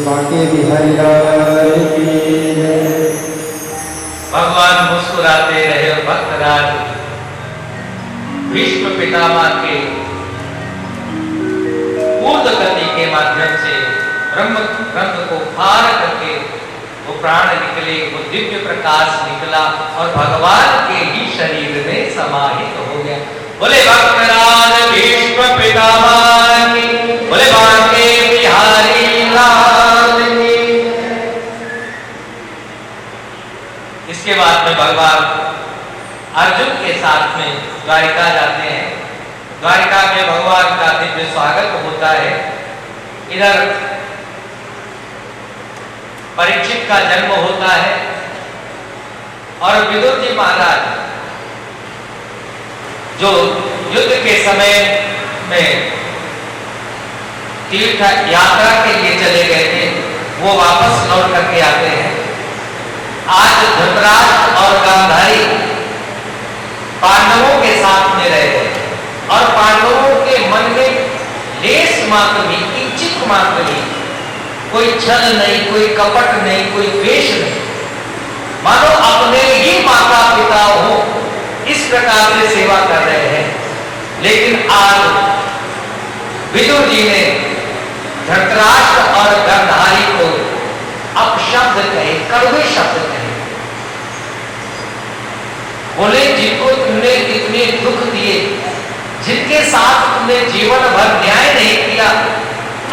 बांके बिहारी लाल की जय। भगवान मुस्कुराते रहे और भक्तराज भीष्म पितामह के ऊर्ध्व गति के माध्यम से ब्रह्म ग्रंथ को पार करके वो प्राण निकले, वो दिव्य प्रकाश निकला और भगवान के ही शरीर में समाहित हो गया। बोले भक्तराज भीष्म पितामह की, बोले बांके बिहारी लाल की। इसके बाद में भगवान अर्जुन के साथ में द्वारिका जाते हैं। द्वारिका में भगवान का दिव्य स्वागत होता है। इधर परीक्षित का जन्म होता है और विदुर जी महाराज जो युद्ध के समय में तीर्थ यात्रा के लिए चले गए थे, वो वापस लौट करके आते हैं। आज धृतराष्ट्र और गांधारी पांडवों के साथ में रह गए और पांडवों के मन में लेस मात्र भी, किंचित मात्र भी कोई छल नहीं, कोई कपट नहीं, कोई द्वेष नहीं, मानो अपने ही माता पिता हो इस प्रकार से सेवा कर रहे हैं। लेकिन आज विदुर जी ने धृतराष्ट्र और गांधारी को अपशब्द कहे, कड़वे शब्द कहे। बोले जिनको तुमने इतने दुख दिए, जिनके साथ तुमने जीवन भर न्याय नहीं किया,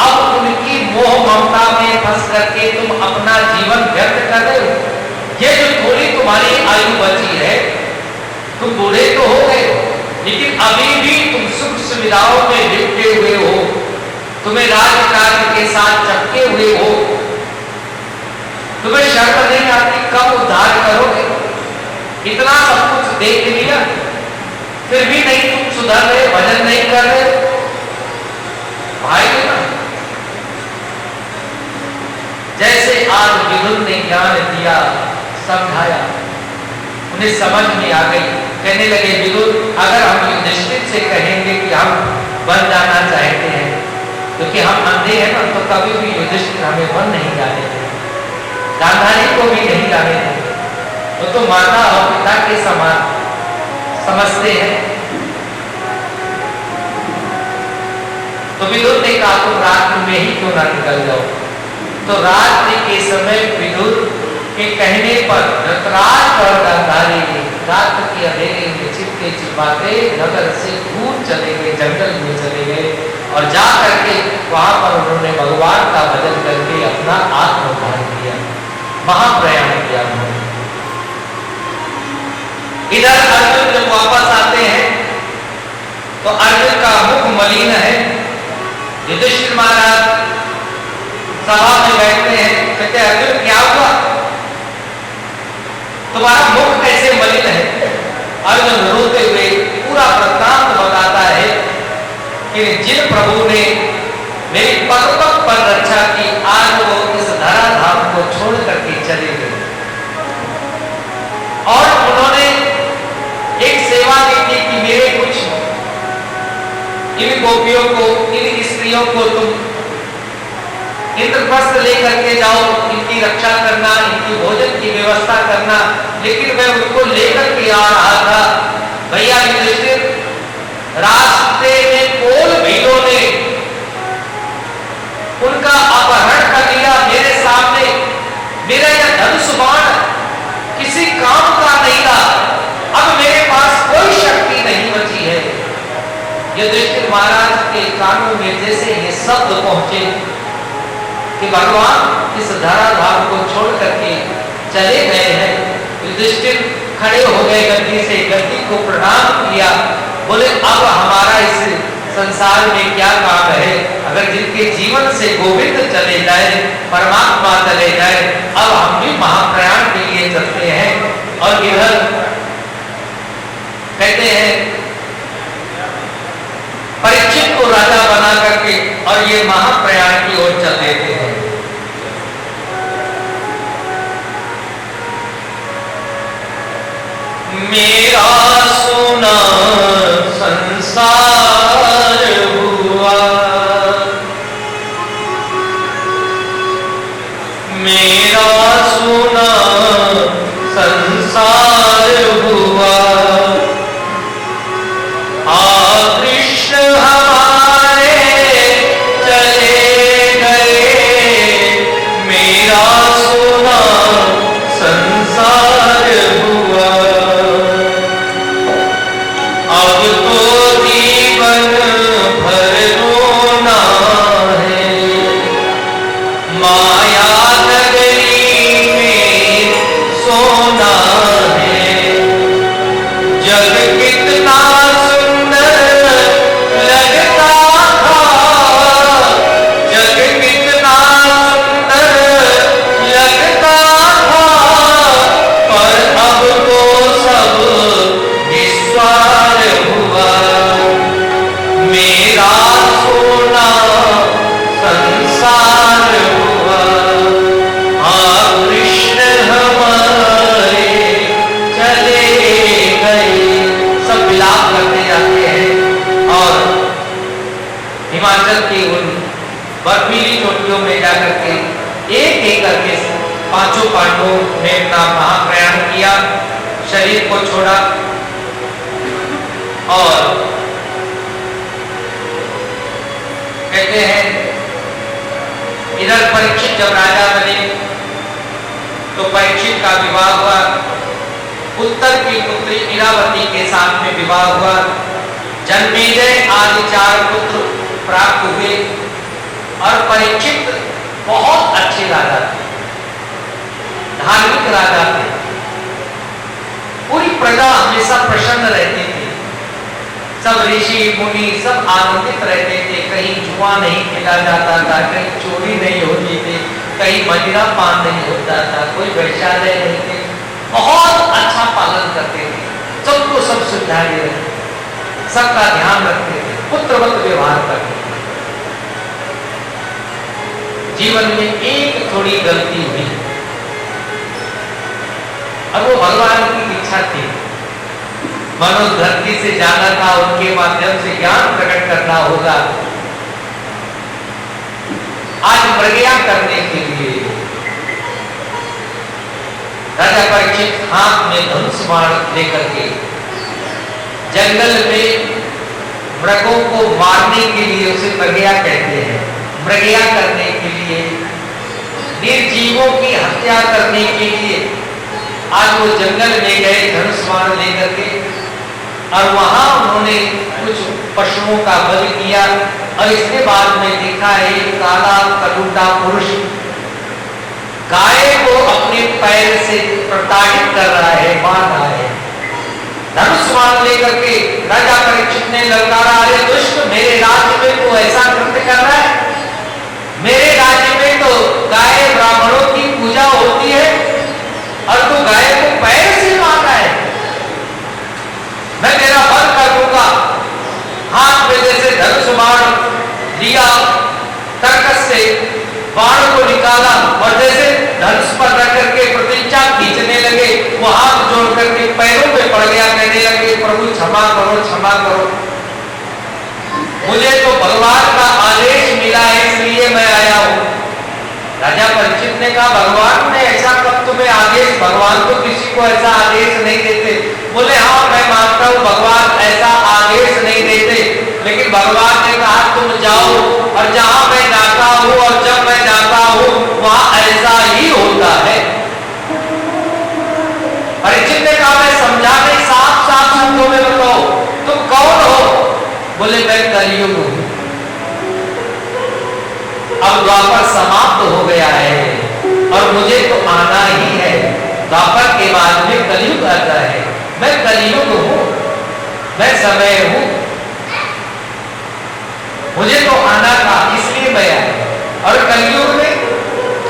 अब उनकी मोह ममता में फंस करके तुम अपना जीवन व्यर्थ कर रहे हो। ये जो थोड़ी तुम्हारी आयु बची है, तुम बूढ़े तो हो गए, लेकिन अभी भी तुम सुख सुविधाओं में लिपटे हुए हो, तुम्हें राजकार्य के साथ चपके हुए हो, तुम्हें शर्म नहीं आती कब उद्धार करोगे? इतना सब कुछ देख लिया, फिर भी नहीं तुम सुधर रहे, भजन नहीं कर रहे भाई ना। जैसे आज विदुर ने ज्ञान दिया, समझाया, उन्हें समझ में आ गई। कहने लगे विदुर, अगर हम युधिष्ठिर से कहेंगे कि हम वन जाना चाहते हैं, क्योंकि हम अंधे हैं ना, तो कभी भी युधिष्ठिर हमें वन नहीं जाने देंगे, गांधारी को भी नहीं जाने देंगे। वो तो माता और पिता के समान समझते हैं। तो विदुर ने कहा तुम रात्रि में ही क्यों ना निकल जाओ। तो रात्रि के समय विदुर के कहने पर धृतराष्ट्र और गांधारी रात के अंधेरे में छिपके छिपाते नगर से दूर चले गए, जंगल में चले गए और जा करके वहां पर उन्होंने भगवान का भजन करके अपना आत्मोद्धार किया, महाप्रयाण किया उन्होंने। इधर अर्जुन जब वापस आते हैं तो अर्जुन का मुख मलिन है। युधिष्ठिर महाराज सभा में बैठते हैं, कहते अर्जुन क्या हुआ, तुम्हारा मुख कैसे मलिन है? अर्जुन रोते हुए पूरा वृत्तांत बताता है कि जिन प्रभु ने मेरी पग पग पर रक्षा की, आज वो इस धराधाम को छोड़ करके चले गए और उन्होंने एक सेवा दी थी कि मेरे कुछ इन गोपियों को, इन स्त्रियों को तुम इंद्रप्रस्थ लेकर के जाओ, इनकी रक्षा करना, इनकी भोजन की व्यवस्था करना। लेकिन मैं उनको लेकर के आ रहा था, भैया युधिष्ठिर, रास्ते में कोल भीलों ने उनका अपहरण कर लिया मेरे सामने। मेरा यह धनुष बाण किसी काम का नहीं रहा, अब मेरे पास कोई शक्ति नहीं बची है। युधिष्ठिर महाराज के कानों में जैसे ये शब्द पहुंचे कि भगवान इस धराधाम को छोड़ करके चले गए हैं, युधिष्ठिर खड़े हो गए गद्दी से, गद्दी को प्रणाम किया। बोले अब हमारा इस संसार में क्या काम है? अगर जिनके जीवन से गोविंद चले जाए, परमात्मा चले जाए, अब हम भी महाप्रयाण के लिए चलते हैं। और इधर कहते हैं परीक्षित को राजा बना करके और ये महाप्रयाण की ओर चल देते हैं। मेरा सुना संसार हुआ हिमाचल के उन बर्फीली चोटियों में जाकर के एक एक करके पांचों पांडवों ने अपना महाप्रयाण किया, शरीर को छोड़ा और कहते हैं इधर परीक्षित जब राजा बने तो परीक्षित का विवाह हुआ, उत्तर की पुत्री इरावती के साथ में विवाह हुआ, जन्मेजय आदि 4 पुत्र प्राप्त हुए और परीक्षित बहुत अच्छे राजा थे, धार्मिक राजा थे, पूरी प्रजा हमेशा प्रसन्न रहती थी, सब ऋषि मुनि सब आनंदित रहते थे, कहीं जुआ नहीं खेला जाता था, कहीं चोरी नहीं होती थी, कहीं मदिरा पान नहीं होता था, कोई वैश्यालय नहीं थे, बहुत अच्छा पालन करते थे, सबको सब सुविधाएं दे रहे थे, सबका ध्यान रखते थे, पुत्रवत व्यवहार करते थे। जीवन में एक थोड़ी गलती हुई और वो भगवान की इच्छा थी, मनुष्य धरती से जाना था, उनके माध्यम से ज्ञान प्रकट करना होगा। आज प्रज्ञा करने के लिए राजा परीक्षित हाथ में धनुष बाण लेकर के जंगल में मृगों को मारने के लिए, उसे प्रज्ञा कहते हैं, प्रज्ञा करने के लिए, निर्जीवों की हत्या करने के लिए आज वो जंगल में गए धनुष बाण लेकर के और वहां उन्होंने कुछ पशुओं का वध किया और इसके बाद में देखा है काला कलूटा पुरुष गाय को अपने पैर से प्रताड़ित कर रहा है, मार रहा है। धनुष बाण लेकर के राजा परीक्षित ने ललकारा, अरे दुष्ट, मेरे राज्य में तो ऐसा कृत्य कर रहा है, मेरे राज्य में तो गाय ब्राह्मणों की पूजा होती है और तू गाय को पैर से मार रहा है, मैं तेरा वध कर दूंगा। हाथ में जैसे धनुष बाण लिया, कर्कश से बाण को निकाला और जैसे धनुष पर रख करके प्रतिज्ञा खींचने लगे, वो हाथ जोड़ करके पैरों पे पड़ गया, कहने लगे प्रभु क्षमा करो, क्षमा करो, मुझे तो भगवान का आदेश मिला है इसलिए मैं आया हूं। राजा परीक्षित ने कहा भगवान ने ऐसा कब तुम्हें आदेश, भगवान तो किसी को ऐसा आदेश नहीं देते। बोले हाँ मैं मानता हूं भगवान ऐसा आदेश नहीं देते, लेकिन भगवान ने कहा तुम जाओ और जहां मैं जाता हूं और जब मैं जाता हूं वहां ऐसा ही होता है। परीक्षित ने कहा मैं समझा नहीं, साफ साफ शब्दों में बताओ तुम कौन हो? बोले मैं कलयुग हूं, अब द्वापर समाप्त हो गया है और मुझे तो आना ही है, द्वापर के बाद में कलयुग आता है, मैं कलयुग हूं, मैं समय हूं, मुझे तो आना था इसलिए मैं आया। और कलयुग में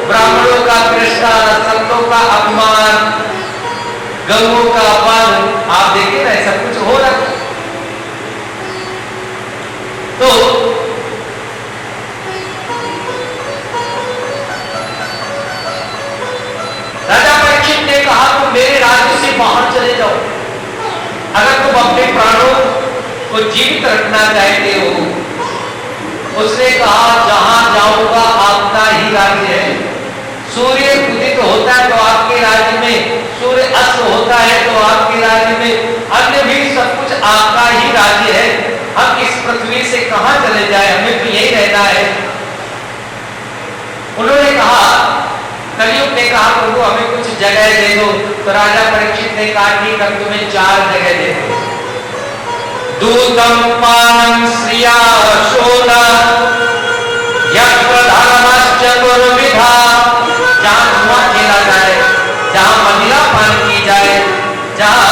ब्राह्मणों का तिरस्कार, संतों का अपमान, गौओं का अपमान, आप देखिए ना सब कुछ हो रहा। तो राजा परीक्षित ने कहा तुम मेरे राज्य से बाहर चले जाओ, अगर तुम अपने प्राणों को जीवित रखना चाहते हो। उसने कहा जहां जाऊंगा आपका ही राज्य है, सूर्य उदित होता है तो आपके राज्य में, सूर्य अस्त होता है तो आपके राज्य में, अन्य भी सब कुछ आपका ही राज्य है, हम इस पृथ्वी से कहां चले जाए, हमें तो यही रहना है। उन्होंने कहा, कलयुग ने कहा प्रभु हमें कुछ जगह दे दो। तो राजा परीक्षित ने कहा ठीक हम तुम्हें 4 जगह देते, दूतम पानम श्रिया शोना यज्ञ गुरुविधा, जहां धुआं खेला जाए, जहां मदिरा पान की जाए, जहां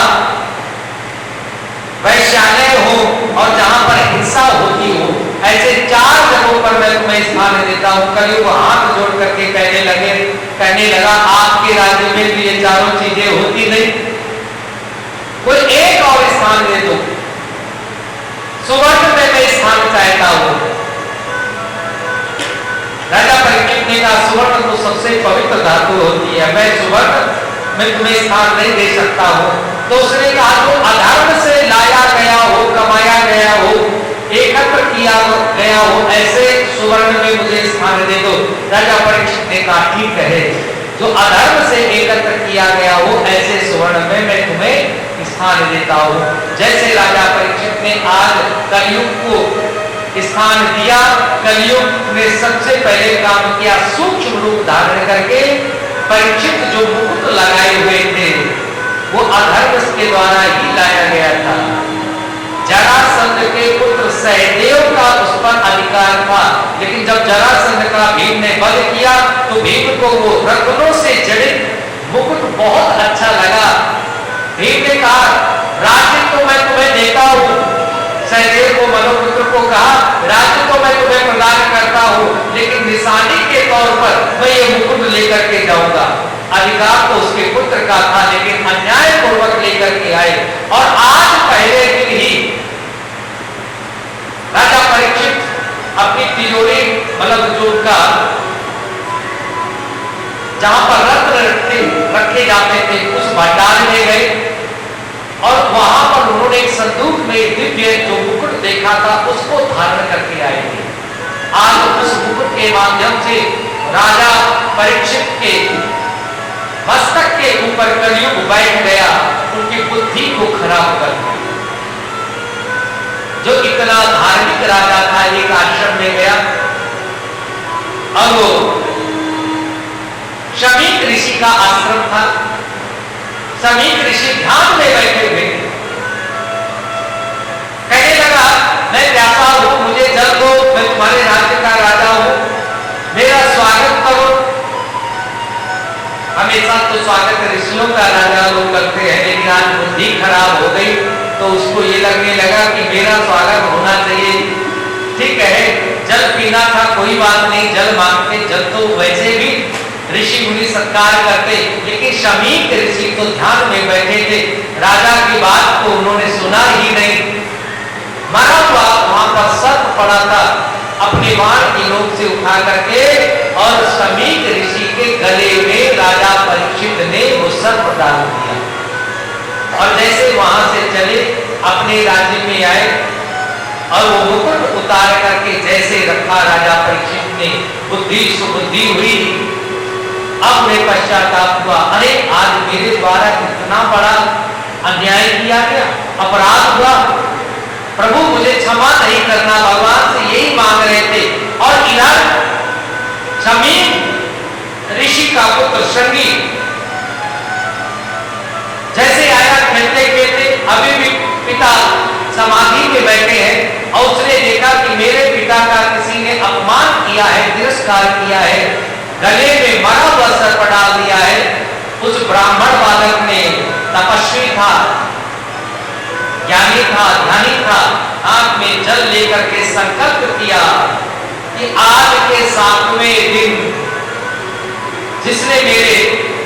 वैश्यालय हो और जहां पर हिंसा होती हो, ऐसे 4 जगहों पर मैं तुम्हें स्थान देता हूं। कलयुग हाथ जोड़ करके कहने लगा आपके राज्य में भी ये चारों चीजें होती नहीं, कोई एक और स्थान दे दो। सुवर्ण में मैं स्थान चाहता हूं। राजा परीक्षित ने कहा सुवर्ण तो सबसे पवित्र धातु होती है, मैं सुवर्ण में तुम्हें स्थान नहीं दे सकता हूं। तो उसने कहा जो अधर्म से लाया गया हो, कमाया गया हो, एकत्र किया गया हो, ऐसे राजा परीक्षित ने कहा ठीक है, जो अधर्म से एकत्र किया गया हो ऐसे सुवर्ण में मैं तुम्हें स्थान देता हूं। जैसे राजा परीक्षित ने आज कलयुग को स्थान दिया, कलयुग ने सबसे पहले काम किया, सूक्ष्म रूप धारण करके परीक्षित जो मुकुट लगाए हुए थे वो अधर्म के द्वारा ही लाया गया था। जरासंध के पुत्र सहदेव का उस पर अधिकार था, लेकिन जब जरासंध का भीम ने वध किया तो भीम को वो रत्नों से जड़ित मुकुट बहुत अच्छा लगा। भीम ने कहा राज्य तो मैं तुम्हें देता हूं, सहदेव को मनोपुत्र को कहा राज्य तो मैं तुम्हें प्रदान करता हूं, लेकिन निशानी के तौर पर मैं ये मुकुट लेकर के जाऊंगा। अधिकार तो उसके पुत्र का था, लेकिन अन्याय पूर्वक लेकर के आए। और आज पहले दिन ही राजा परीक्षित अपनी तिजोरी मतलब जो का जहां पर रत्न रखे जाते थे उस भंडार में गए और वहां पर उन्होंने एक संदूक में दिव्य जो मुकुट देखा था उसको धारण करके आए थे। आज उस मुकुट के माध्यम से राजा परीक्षित के मस्तक के ऊपर कलयुग बैठ गया, उनकी बुद्धि को खराब कर दिया। जो इतना धार्मिक राजा था, एक आश्रम में गया और वो शमीक ऋषि का आश्रम था। शमीक ऋषि ध्यान में बैठे हुए कहने लगा मैं प्यासा हूं, मुझे जल दो, मैं तुम्हारे राज्य का राजा हूं, मेरा स्वागत करो। हमेशा तो स्वागत ऋषियों का राजा लोग करते हैं, लेकिन आज बुद्धि खराब हो गई तो उसको ये लगने लगा कि मेरा स्वागत होना चाहिए। ठीक है, जल पीना था कोई बात नहीं, जल मांगते, जल तो वैसे भी ऋषि मुनि सत्कार करते, लेकिन शमीक ऋषि तो ध्यान में बैठे थे, राजा की बात को उन्होंने सुना ही नहीं। मरा हुआ वहां पर सर्प पड़ा था, अपने बाण की नोक से उठा करके और शमीक ऋषि के गले में राजा परीक्षित ने वो सर्प डाल दिया। और जैसे वहां से चले अपने राज्य में आए और वो मुकुट उतार करके जैसे रखा राजा परीक्षित ने, बुद्धि सुबुद्धि हुई। अब उन्हें पश्चाताप हुआ, अरे आज मेरे द्वारा कितना बड़ा अन्याय किया गया, अपराध हुआ, प्रभु मुझे क्षमा नहीं करना, भगवान से यही मांग रहे थे। और इधर शमीक ऋषि का पुत्र शृंगी जैसे आया खेलते खेलते, अभी भी पिता समाधि में बैठे हैं और उसने देखा कि मेरे पिता का किसी ने अपमान किया है, तिरस्कार किया है, गले में मरा हुआ सर्प डाल दिया है। उस ब्राह्मण बालक ने, तपस्वी था, ज्ञानी था, ध्यानी था, आंख में जल लेकर के संकल्प किया कि आज के 7वें दिन जिसने मेरे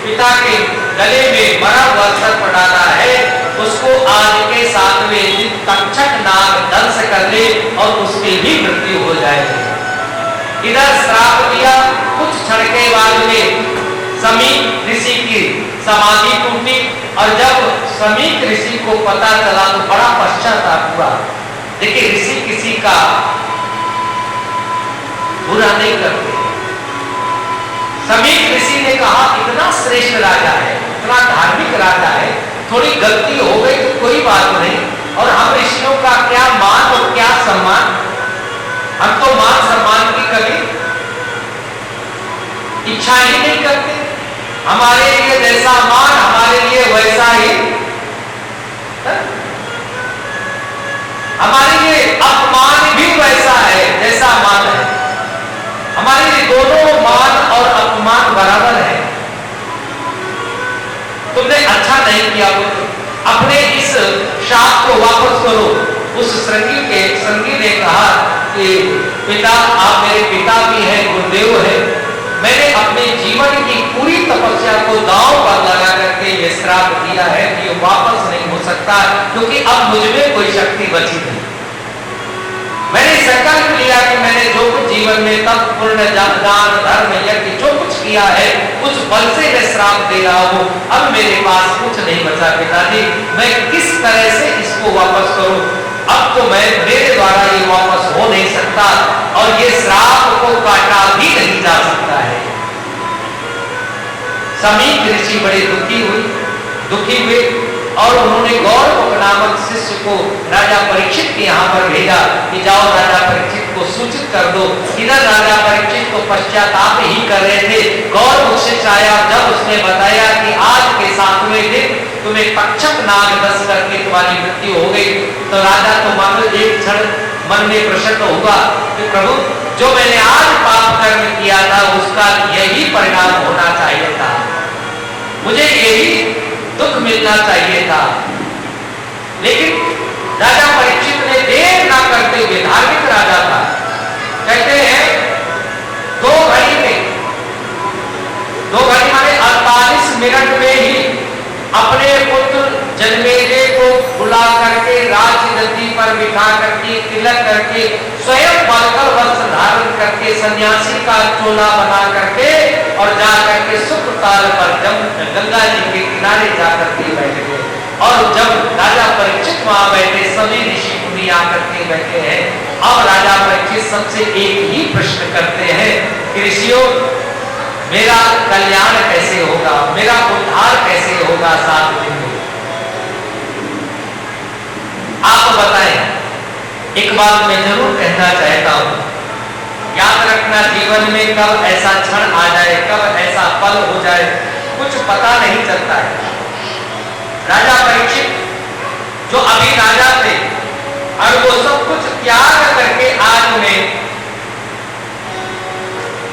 पिता के गले में मरा हुआ सर्प डाला है उसको आज के 7वें दिन तक्षक नाग दंश कर ले और उसकी भी मृत्यु हो जाएगी। इधर श्राप दिया, कुछ क्षण के बाद में शमीक ऋषि की समाधि टूटी और जब शमीक ऋषि को पता चला तो बड़ा पश्चाताप हुआ। देखिए ऋषि किसी का बुरा नहीं करते। शमीक ऋषि ने कहा इतना श्रेष्ठ राजा है, इतना धार्मिक राजा है, थोड़ी गलती हो गई तो कोई बात नहीं, और हम ऋषियों का क्या मान और क्या सम्मान, हम तो मान सम्मान की कभी इच्छा ही नहीं करते। हमारे लिए जैसा मान हमारे लिए वैसा ही, हमारे लिए अपमान भी वैसा है जैसा मान है। हमारे लिए दोनों मान और अपमान बराबर है। तुमने अच्छा नहीं किया, अपने इस शाप को वापस करो। उस श्रृंगी ने कहा कि पिता, आप मेरे पिता भी हैं, गुरुदेव है, मैंने अपने जीवन की पूरी तपस्या को दांव पर लगा करके ये श्राप दिया है कि ये वापस नहीं हो सकता, क्योंकि अब मुझमें कोई शक्ति बची नहीं। मैंने संकल्प लिया कि मैंने जो कुछ जीवन में तप, पुण्य, दान, धर्म, यज्ञ जो कुछ किया है उस बल से मैं श्राप दे रहा हूं। अब मेरे पास कुछ नहीं बचा पिताजी, मैं किस तरह से इसको वापस करूं? अब तो मेरे द्वारा ये वापस हो नहीं सकता और ये श्राप को काटा भी नहीं जा सकता है। समीक ऋषि बड़े दुखी हुए और उन्होंने गौरमुख नामक शिष्य को राजा परीक्षित के यहाँ पर भेजा कि जाओ राजा परीक्षित को सूचित कर दो। इधर राजा परीक्षित तो पश्चाताप ही कर रहे थे। गौरमुख शिष्य आया, जब उसने बताया कि आज के 7वें दिन तुम्हें तक्षक नाग दस करके तुम्हारी मृत्यु हो गई, तो राजा तो मानो एक क्षण मन में प्रश्न हुआ कि प्रभु, जो मैंने आज पाप कर्म किया था उसका यही परिणाम होना चाहिए था, मुझे यही दुख मिलना चाहिए था। लेकिन राजा परीक्षित ने देर ना करते हुए, धार्मिक राजा था, कहते हैं 2 घड़ी माने 48 मिनट में ही अपने पुत्र जन्मेजय को बुला करके राजगद्दी पर बिठा करके तिलक करके स्वयं बालकर वस्त्र धारण करके सन्यासी का चोला बना करके और जा करके सुखताल पर गंगा जी के किनारे जा करके बैठ गए। और जब राजा परीक्षित वहां बैठे, सभी ऋषि मुनि आकर के बैठे हैं। अब राजा परीक्षित सबसे एक ही प्रश्न करते हैं कि ऋषियों, मेरा कल्याण कैसे होगा, मेरा उद्धार कैसे होगा 7 दिन में, आप बताएं। एक बात मैं जरूर कहना चाहता हूं, याद रखना, जीवन में कब ऐसा क्षण आ जाए, कब ऐसा पल हो जाए, कुछ पता नहीं चलता है। राजा परीक्षित जो अभी राजा थे और वो सब कुछ त्याग करके आज उन्हें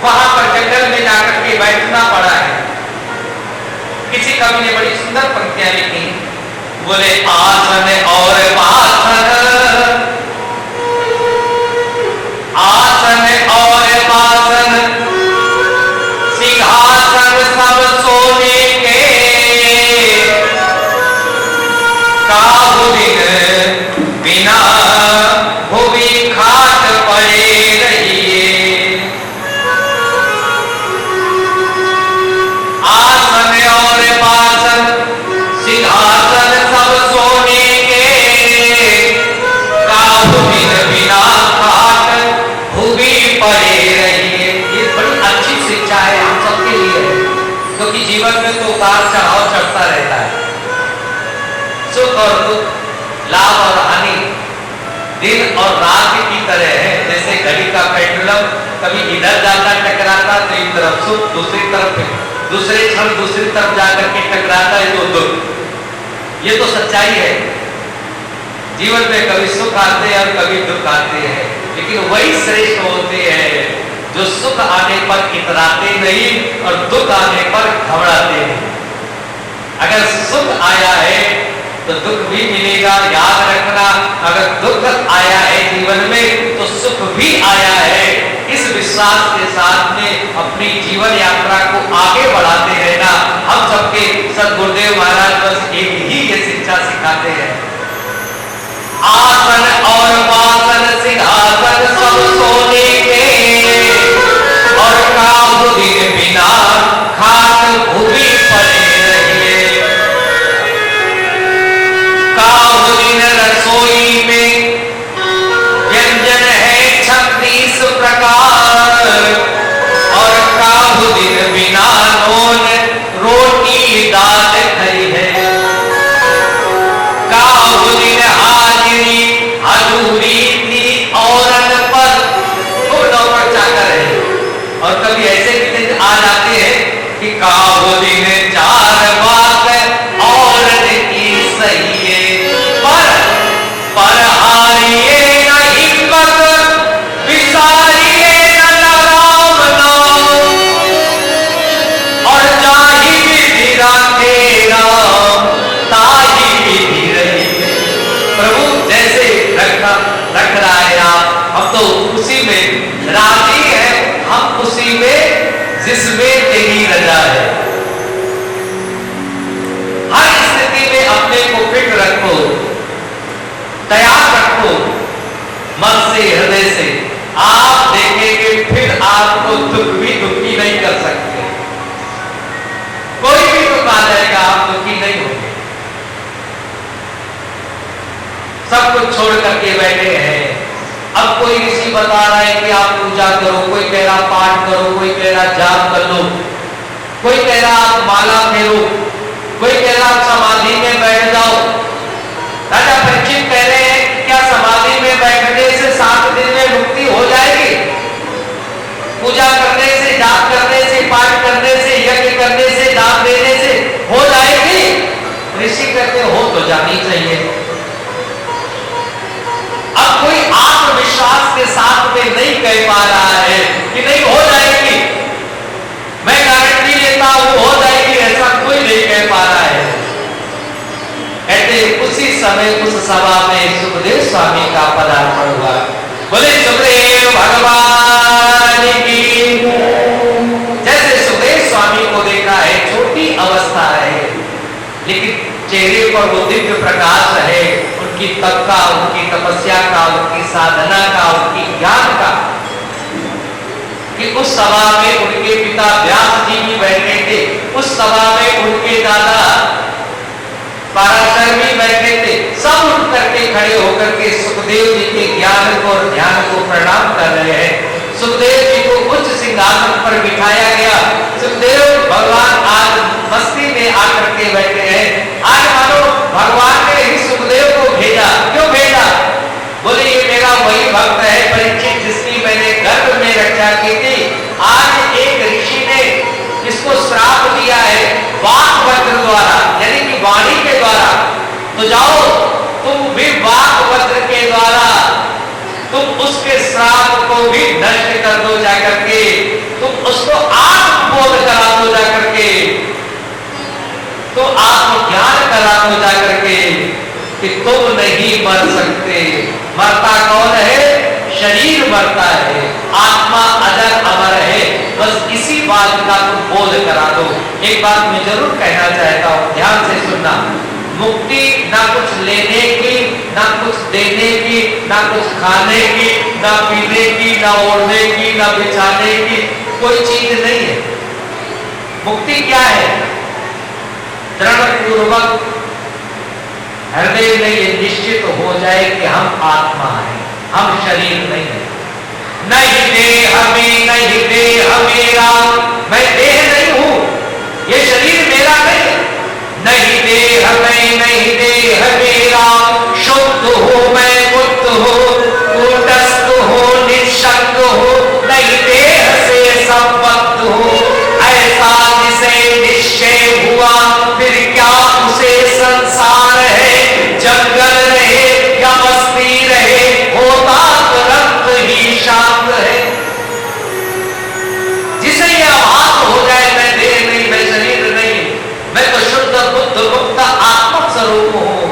वहां पर जंगल में जाकर के बैठना पड़ा है। किसी कवि ने बड़ी सुंदर पंक्तियां लिखी, बोले आसन और वासन, आसन और वासन, सिंहासन सब सोने के, काहू दिन बिना भुवि खाट पड़े रहिए। आसन और वासन, सिंहासन सब सोने के, काहू दिन बिना खाट भुवि पड़े रहिए। ये बड़ी अच्छी शिक्षा है हम सबके लिए, क्योंकि जीवन में तो उतार चढ़ाव चढ़ता रहता है, सुख और दुख, लाभ और हानि दिन और रात की तरह है। जैसे घड़ी का पेंडुलम कभी इधर जाता टकराता तो एक तरफ सुख, दूसरी तरफ दूसरे क्षण दूसरी तरफ जाकर के टकराता है तो दुख। ये तो सच्चाई है। जीवन में कभी सुख आते हैं और कभी दुख आते हैं, लेकिन वही श्रेष्ठ होते हैं जो सुख आने पर इतराते नहीं और दुख आने पर घबराते नहीं। अगर सुख आया है तो दुख भी मिलेगा, याद रखना। अगर दुख आया है जीवन में तो सुख भी आया है। इस विश्वास के साथ में अपनी जीवन यात्रा को आगे बढ़ाते रहना। हम सबके सद्गुरुदेव महाराज बस एक ही ये शिक्षा सिखाते हैं, आसन और वासन सिंहासन सब सोने के, और काहू दिन बिना खाट भुवि पड़े रहिए। काहू दिन रसोई में व्यंजन है 36 प्रकार, और काहू दिन बिना नून रोटी दाल खरी है। काहू दिन हाजिरी हजूरी थी औरत पर, वो नौकर चाकर है। और कभी ऐसे भी दिन आ जाते हैं कि काहू दिन 4 बात औरत की सही है, पर हारिए न हिम्मत, विसारिए न राम नाम, और जाहि विधि राखे राम ताहि विधि रही। प्रभु जैसे रख रहा है आप, हम तो उसी में राजी है, हम उसी में जिसमें तेरी रजा है। हर स्थिति में अपने को फिट रखो, तैयार रखो, मन से हृदय से। आप देखेंगे फिर आपको दुख भी दुखी नहीं कर सकते। कोई भी दुख आ जाएगा, आप दुखी नहीं होंगे। सब कुछ छोड़ करके बैठे हैं। अब कोई ऋषि बता रहा है कि आप पूजा करो, कोई कह रहा पाठ करो, कोई कह रहा जाप कर लो। कोई कह रहा आप माला फेरो, कोई कह रहा आप समाधि में बैठ जाओ। राजा परीक्षित कह रहे हैं क्या समाधि में बैठने से 7 दिन में मुक्ति हो जाएगी? पूजा करने से, जाप करने से, पाठ करने से, यज्ञ करने से, दान देने से हो जाएगी? ऋषि कहते हो तो जानी चाहिए। अब कोई आत्मविश्वास के साथ में नहीं कह पा रहा है कि नहीं हो जाएगी, मैं गारंटी लेता हूं हो जाएगी, ऐसा कोई नहीं कह पा रहा है। कहते उसी समय उस सभा में सुखदेव स्वामी का पदार्पण हुआ। बोले सुखदेव भगवान की। जैसे सुखदेव स्वामी को देखा है, छोटी अवस्था है, लेकिन चेहरे पर वो दिव्य प्रकाश है, उनकी तप का, उनकी तपस्या का, उनकी साधना का, उनकी ज्ञान का, कि उस सभा में उनके पिता व्यास जी भी बैठे थे, उस सभा में उनके दादा पराशर भी बैठे थे। सब उठ करके खड़े होकर के सुखदेव जी के ज्ञान को और ध्यान को प्रणाम कर रहे हैं। सुखदेव जी को उच्च सिंहासन पर बिठाया गया। सुखदेव भगवान आज मस्ती में आकर के बैठे हैं। आज मानो भगवान ने ही सुखदेव को भेजा। क्यों भेजा? बोले ये मेरा वही भक्त है परीक्षित जिसकी मैंने गर्भ में रक्षा की थी। आज एक ऋषि ने इसको श्राप दिया है वाक वज्र द्वारा, यानी कि वाणी के द्वारा। तो जाओ तुम भी वाक वज्र के द्वारा तुम उसके श्राप को भी नष्ट कर दो जाकर के, तुम उसको आत्मबोध करा दो जाकर के, तो आत्मज्ञान करा दो जाकर के कि तुम नहीं मर सकते। मरता कौन है? शरीर मरता है, आत्मा अजर अमर है। बस इसी बात का तुम बोध करा दो। एक बात मैं जरूर कहना चाहता हूं, ध्यान से सुनना। मुक्ति ना कुछ लेने की, ना कुछ देने की, ना कुछ खाने की, ना पीने की, ना ओढ़ने की, ना बिछाने की कोई चीज नहीं है। मुक्ति क्या है? दृढ़ पूर्वक हृदय में ये निश्चित हो जाए कि हम आत्मा हैं, हम शरीर नहीं है। नहीं देह में, नहीं देह मेरा, मैं देह नहीं हूं, ये शरीर मेरा नहीं है। नहीं देह में, नहीं देह मेरा, शुद्ध हो मैं मुक्त हो, कूटस्थ हो निःशब्द हो, नहीं देह से संबद्ध हो। ऐसा जिसे निश्चय हुआ फिर क्या उसे संसार है। जंगल रहे या बस्ती रहे, होता तुरंत ही शांत है। जिसे यह आभास हो जाए मैं देह नहीं, मैं शरीर नहीं, मैं तो शुद्ध बुद्ध मुक्त आत्म स्वरूप हूं,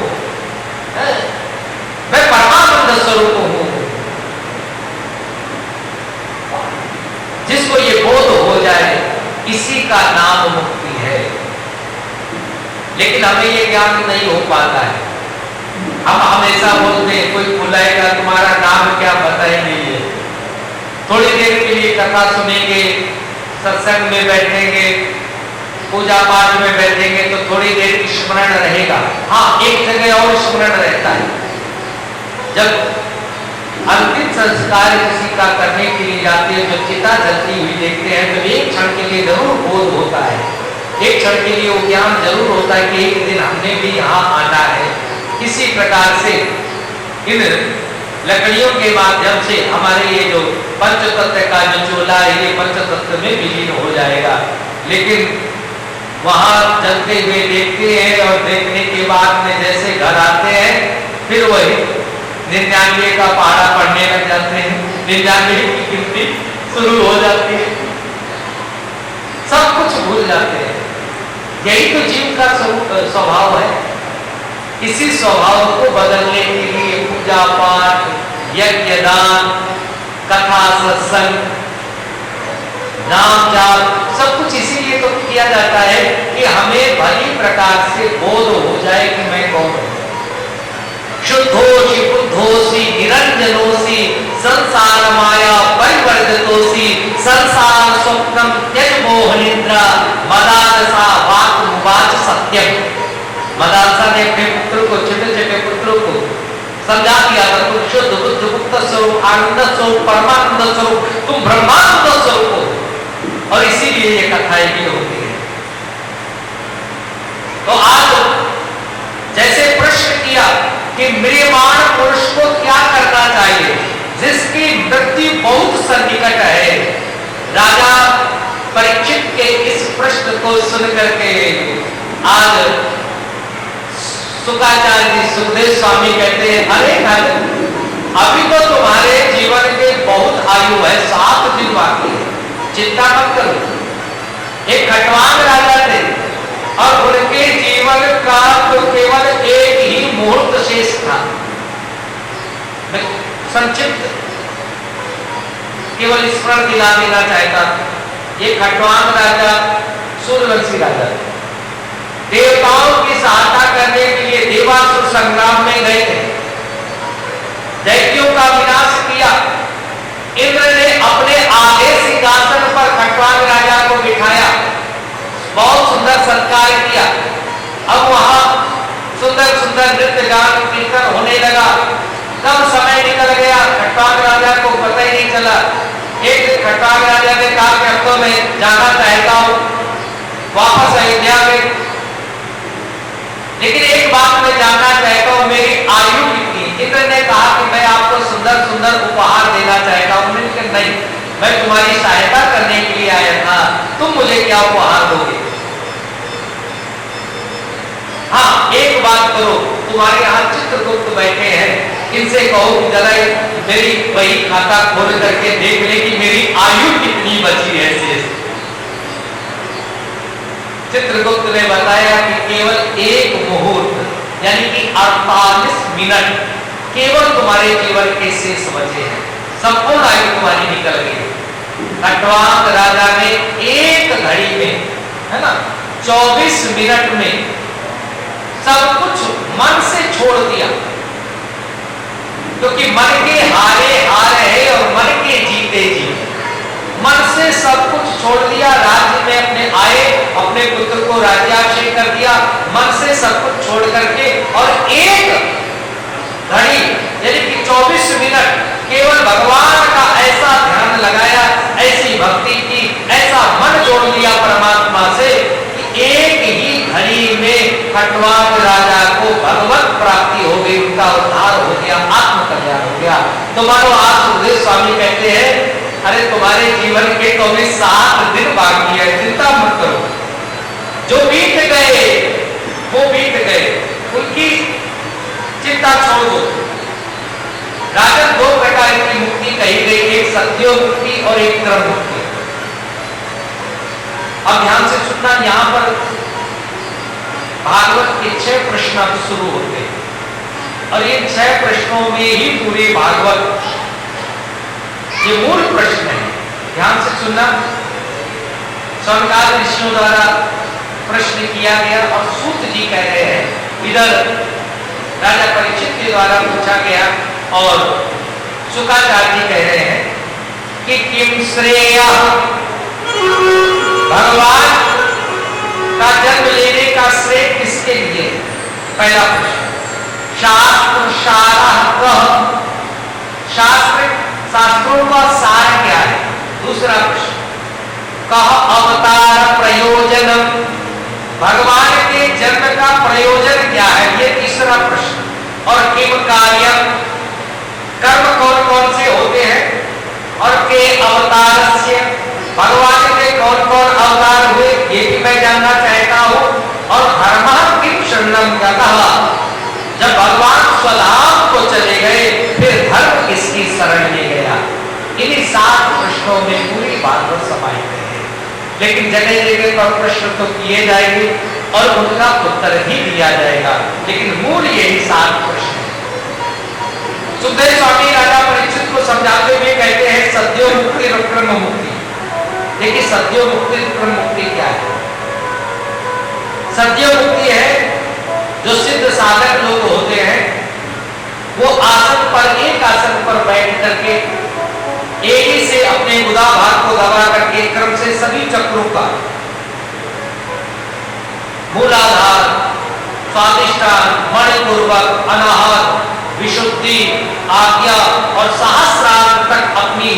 मैं परमानंद स्वरूप हूं। जिसको ये बोध हो जाए इसी का नाम मुक्ति है। लेकिन हमें ये ज्ञान नहीं हो पाता है। हम हमेशा बोलते हैं कोई बुलाएगा तुम्हारा नाम क्या, बताएंगे ये। थोड़ी देर के लिए कथा सुनेंगे, सत्संग में बैठेंगे, पूजा पाठ में बैठेंगे तो थोड़ी देर की स्मरण रहेगा। हाँ, एक जगह और स्मरण रहता है, जब अंतिम संस्कार किसी का करने के लिए जाते हैं, जो चिता जलती हुई देखते हैं तो एक क्षण के लिए जरूर बोध होता है, एक क्षण के लिए वो ज्ञान जरूर होता है कि एक दिन हमने भी यहाँ आना है। किसी प्रकार से इन लकड़ियों के माध्यम से हमारे ये जो पंचतत्व का जो चोला है ये पंचतत्व में विलीन हो जाएगा। लेकिन वहां चलते हुए देखते हैं और देखने के बाद में जैसे घर आते हैं फिर वही 99 का पहाड़ा पढ़ने लग जाते हैं, 99 की गिनती शुरू हो जाती है, सब कुछ भूल जाते हैं। यही तो जीव का स्वभाव है। इसी स्वभाव को बदलने के लिए पूजा पाठ, यज्ञ दान, कथा सत्संग, नाम जाप सब कुछ इसीलिए तो किया जाता है कि हमें भली प्रकार से बोध हो जाए कि मैं कौन हूं। शुद्धोषि बुद्धोषि निरंजनोषि संसार माया परिवर्तितोषि संसार स्वप्नम त्यज मोह निद्रा मदालसा वाक मुवाच सत्यम। मदालसा ने अपने पुत्र को, छोटे छोटे पुत्रों को समझा दिया था तुम शुद्ध बुद्ध मुक्त स्वरूप, आनंद स्वरूप, परमानंद स्वरूप, तुम ब्रह्मानंद स्वरूप हो। और इसीलिए ये कथाएं भी होती है। तो आज जैसे प्रश्न किया कि म्रियमाण पुरुष को क्या करना चाहिए जिसकी मृत्यु बहुत सन्निकट है, राजा परीक्षित के इस प्रश्न को सुनकर के आज शुक्राचार्य जी सुखदेव स्वामी कहते हैं, अरे धन, अभी तो तुम्हारे जीवन के बहुत आयु है, 7 दिन बाकी है, चिंता मत करो। एक खटवांग राजा थे और उनके जीवन का तो केवल एक ही मुहूर्त शेष था। मैं संक्षिप्त केवल स्मरण दिला देना चाहता। ये खटवांग राजा सूर्यवंशी राजा थे, देवताओं की सहायता करने के लिए देवासुर संग्राम में गए थे, दैत्यों का विनाश किया। इंद्र ने अपने आगे सिंहासन पर खटवांग राजा को बिठाया, बहुत सुंदर सत्कार किया। अब वहां सुंदर सुंदर नृत्य गान कीर्तन होने लगा। कब समय निकल गया खटवांग राजा को पता ही नहीं चला। एक दिन खटवांग राजा ने कहा कि अब तो मैं जाना चाहता हूं वापस अयोध्या में, लेकिन एक बात मैं जानना चाहता हूं, मेरी आयु कितनी? इंद्र ने कहा कि मैं आपको सुंदर सुंदर उपहार देना चाहता हूं। उन्होंने कहा नहीं, मैं तुम्हारी सहायता करने के लिए आया था, तुम मुझे क्या उपहार दोगे? हाँ, एक बात करो, तुम्हारे यहाँ चित्रगुप्त बैठे हैं, इनसे कहो कि जरा मेरी वही खाता खोल करके देख ले कि मेरी आयु कितनी बची है शेष। चित्रगुप्त ने बताया कि केवल एक मुहूर्त यानी कि 48 मिनट केवल तुम्हारे जीवन के शेष बचे हैं, संपूर्ण आयु तुम्हारी निकल गई। खटवांग राजा ने एक घड़ी में, है ना, 24 मिनट में सब कुछ मन से छोड़ दिया, क्योंकि मन के हारे हार है और मन के जीते जीते। मन से सब कुछ छोड़ दिया, राज्य में अपने आए, अपने पुत्र को राज्याभिषेक कर दिया, मन से सब कुछ छोड़ करके, और एक घड़ी यानी कि 24 मिनट केवल भगवान का ऐसा ध्यान लगाया, ऐसी भक्ति की, ऐसा मन जोड़ लिया परमात्मा से कि एक ही घड़ी में खटवांग राजा को भगवत प्राप्ति हो गई, उनका उद्धार हो गया, आत्म कल्याण हो गया। तो मानो आज सुखदेव स्वामी कहते हैं, अरे तुम्हारे जीवन के तो अभी 7 दिन बाकी है, चिंता मत करो, जो बीत गए वो बीत गए, उनकी चिंता छोड़ दो। राजन 2 प्रकार की मुक्ति कही गई, एक सत्यो मुक्ति और एक क्रम मुक्ति। अब ध्यान से सुनना, यहां पर भागवत के 6 प्रश्न अब शुरू होते हैं और ये 6 प्रश्नों में ही पूरे भागवत ये मूल प्रश्न है। ध्यान से सुनना, सनकादिक ऋषियों द्वारा प्रश्न किया गया और सूत जी कह रहे हैं, इधर राजा परीक्षित के द्वारा पूछा गया और शुक्राचार्य जी कह रहे हैं कि किम श्रेय, भगवान का जन्म लेने का श्रेय किसके लिए? पहला प्रश्न। शास्त्र सारः, शास्त्रों का सार क्या है? दूसरा प्रश्न। कह अवतार प्रयोजन, भगवान के जन्म का प्रयोजन क्या है? ये तीसरा प्रश्न। और किम कार्यम, कर्म कौन कौन से होते हैं? और के अवतारस्य, भगवान के कौन कौन अवतार हुए ये भी मैं जानना चाहता हूं। और धर्म किम शरणम गतः, जब भगवान स्वधाम को चले गए फिर धर्म किसकी शरण ले गया? इन्हीं 7 प्रश्नों में पूरी भागवत समाहित है। लेकिन जगह जगह पर प्रश्न तो किए जाएंगे और उनका उत्तर ही दिया जाएगा, लेकिन मूल यही 7 प्रश्न है। सुखदेव स्वामी राजा परीक्षित को समझाते हुए कहते हैं सद्यो मुक्ति और क्रम मुक्ति। देखिए सद्यो मुक्ति क्रम मुक्ति क्या है? सद्यो मुक्ति है जो सिद्ध साधक लोग होते हैं, वो आसन पर, एक आसन पर बैठ करके एड़ी से अपने गुदा भाग को दबा करके क्रम से सभी चक्रों का मूलाधार, स्वादिष्टान, मणिपूर्वक, अनाहत, विशुद्धि, आज्ञा और सहस्रार्थ तक अपनी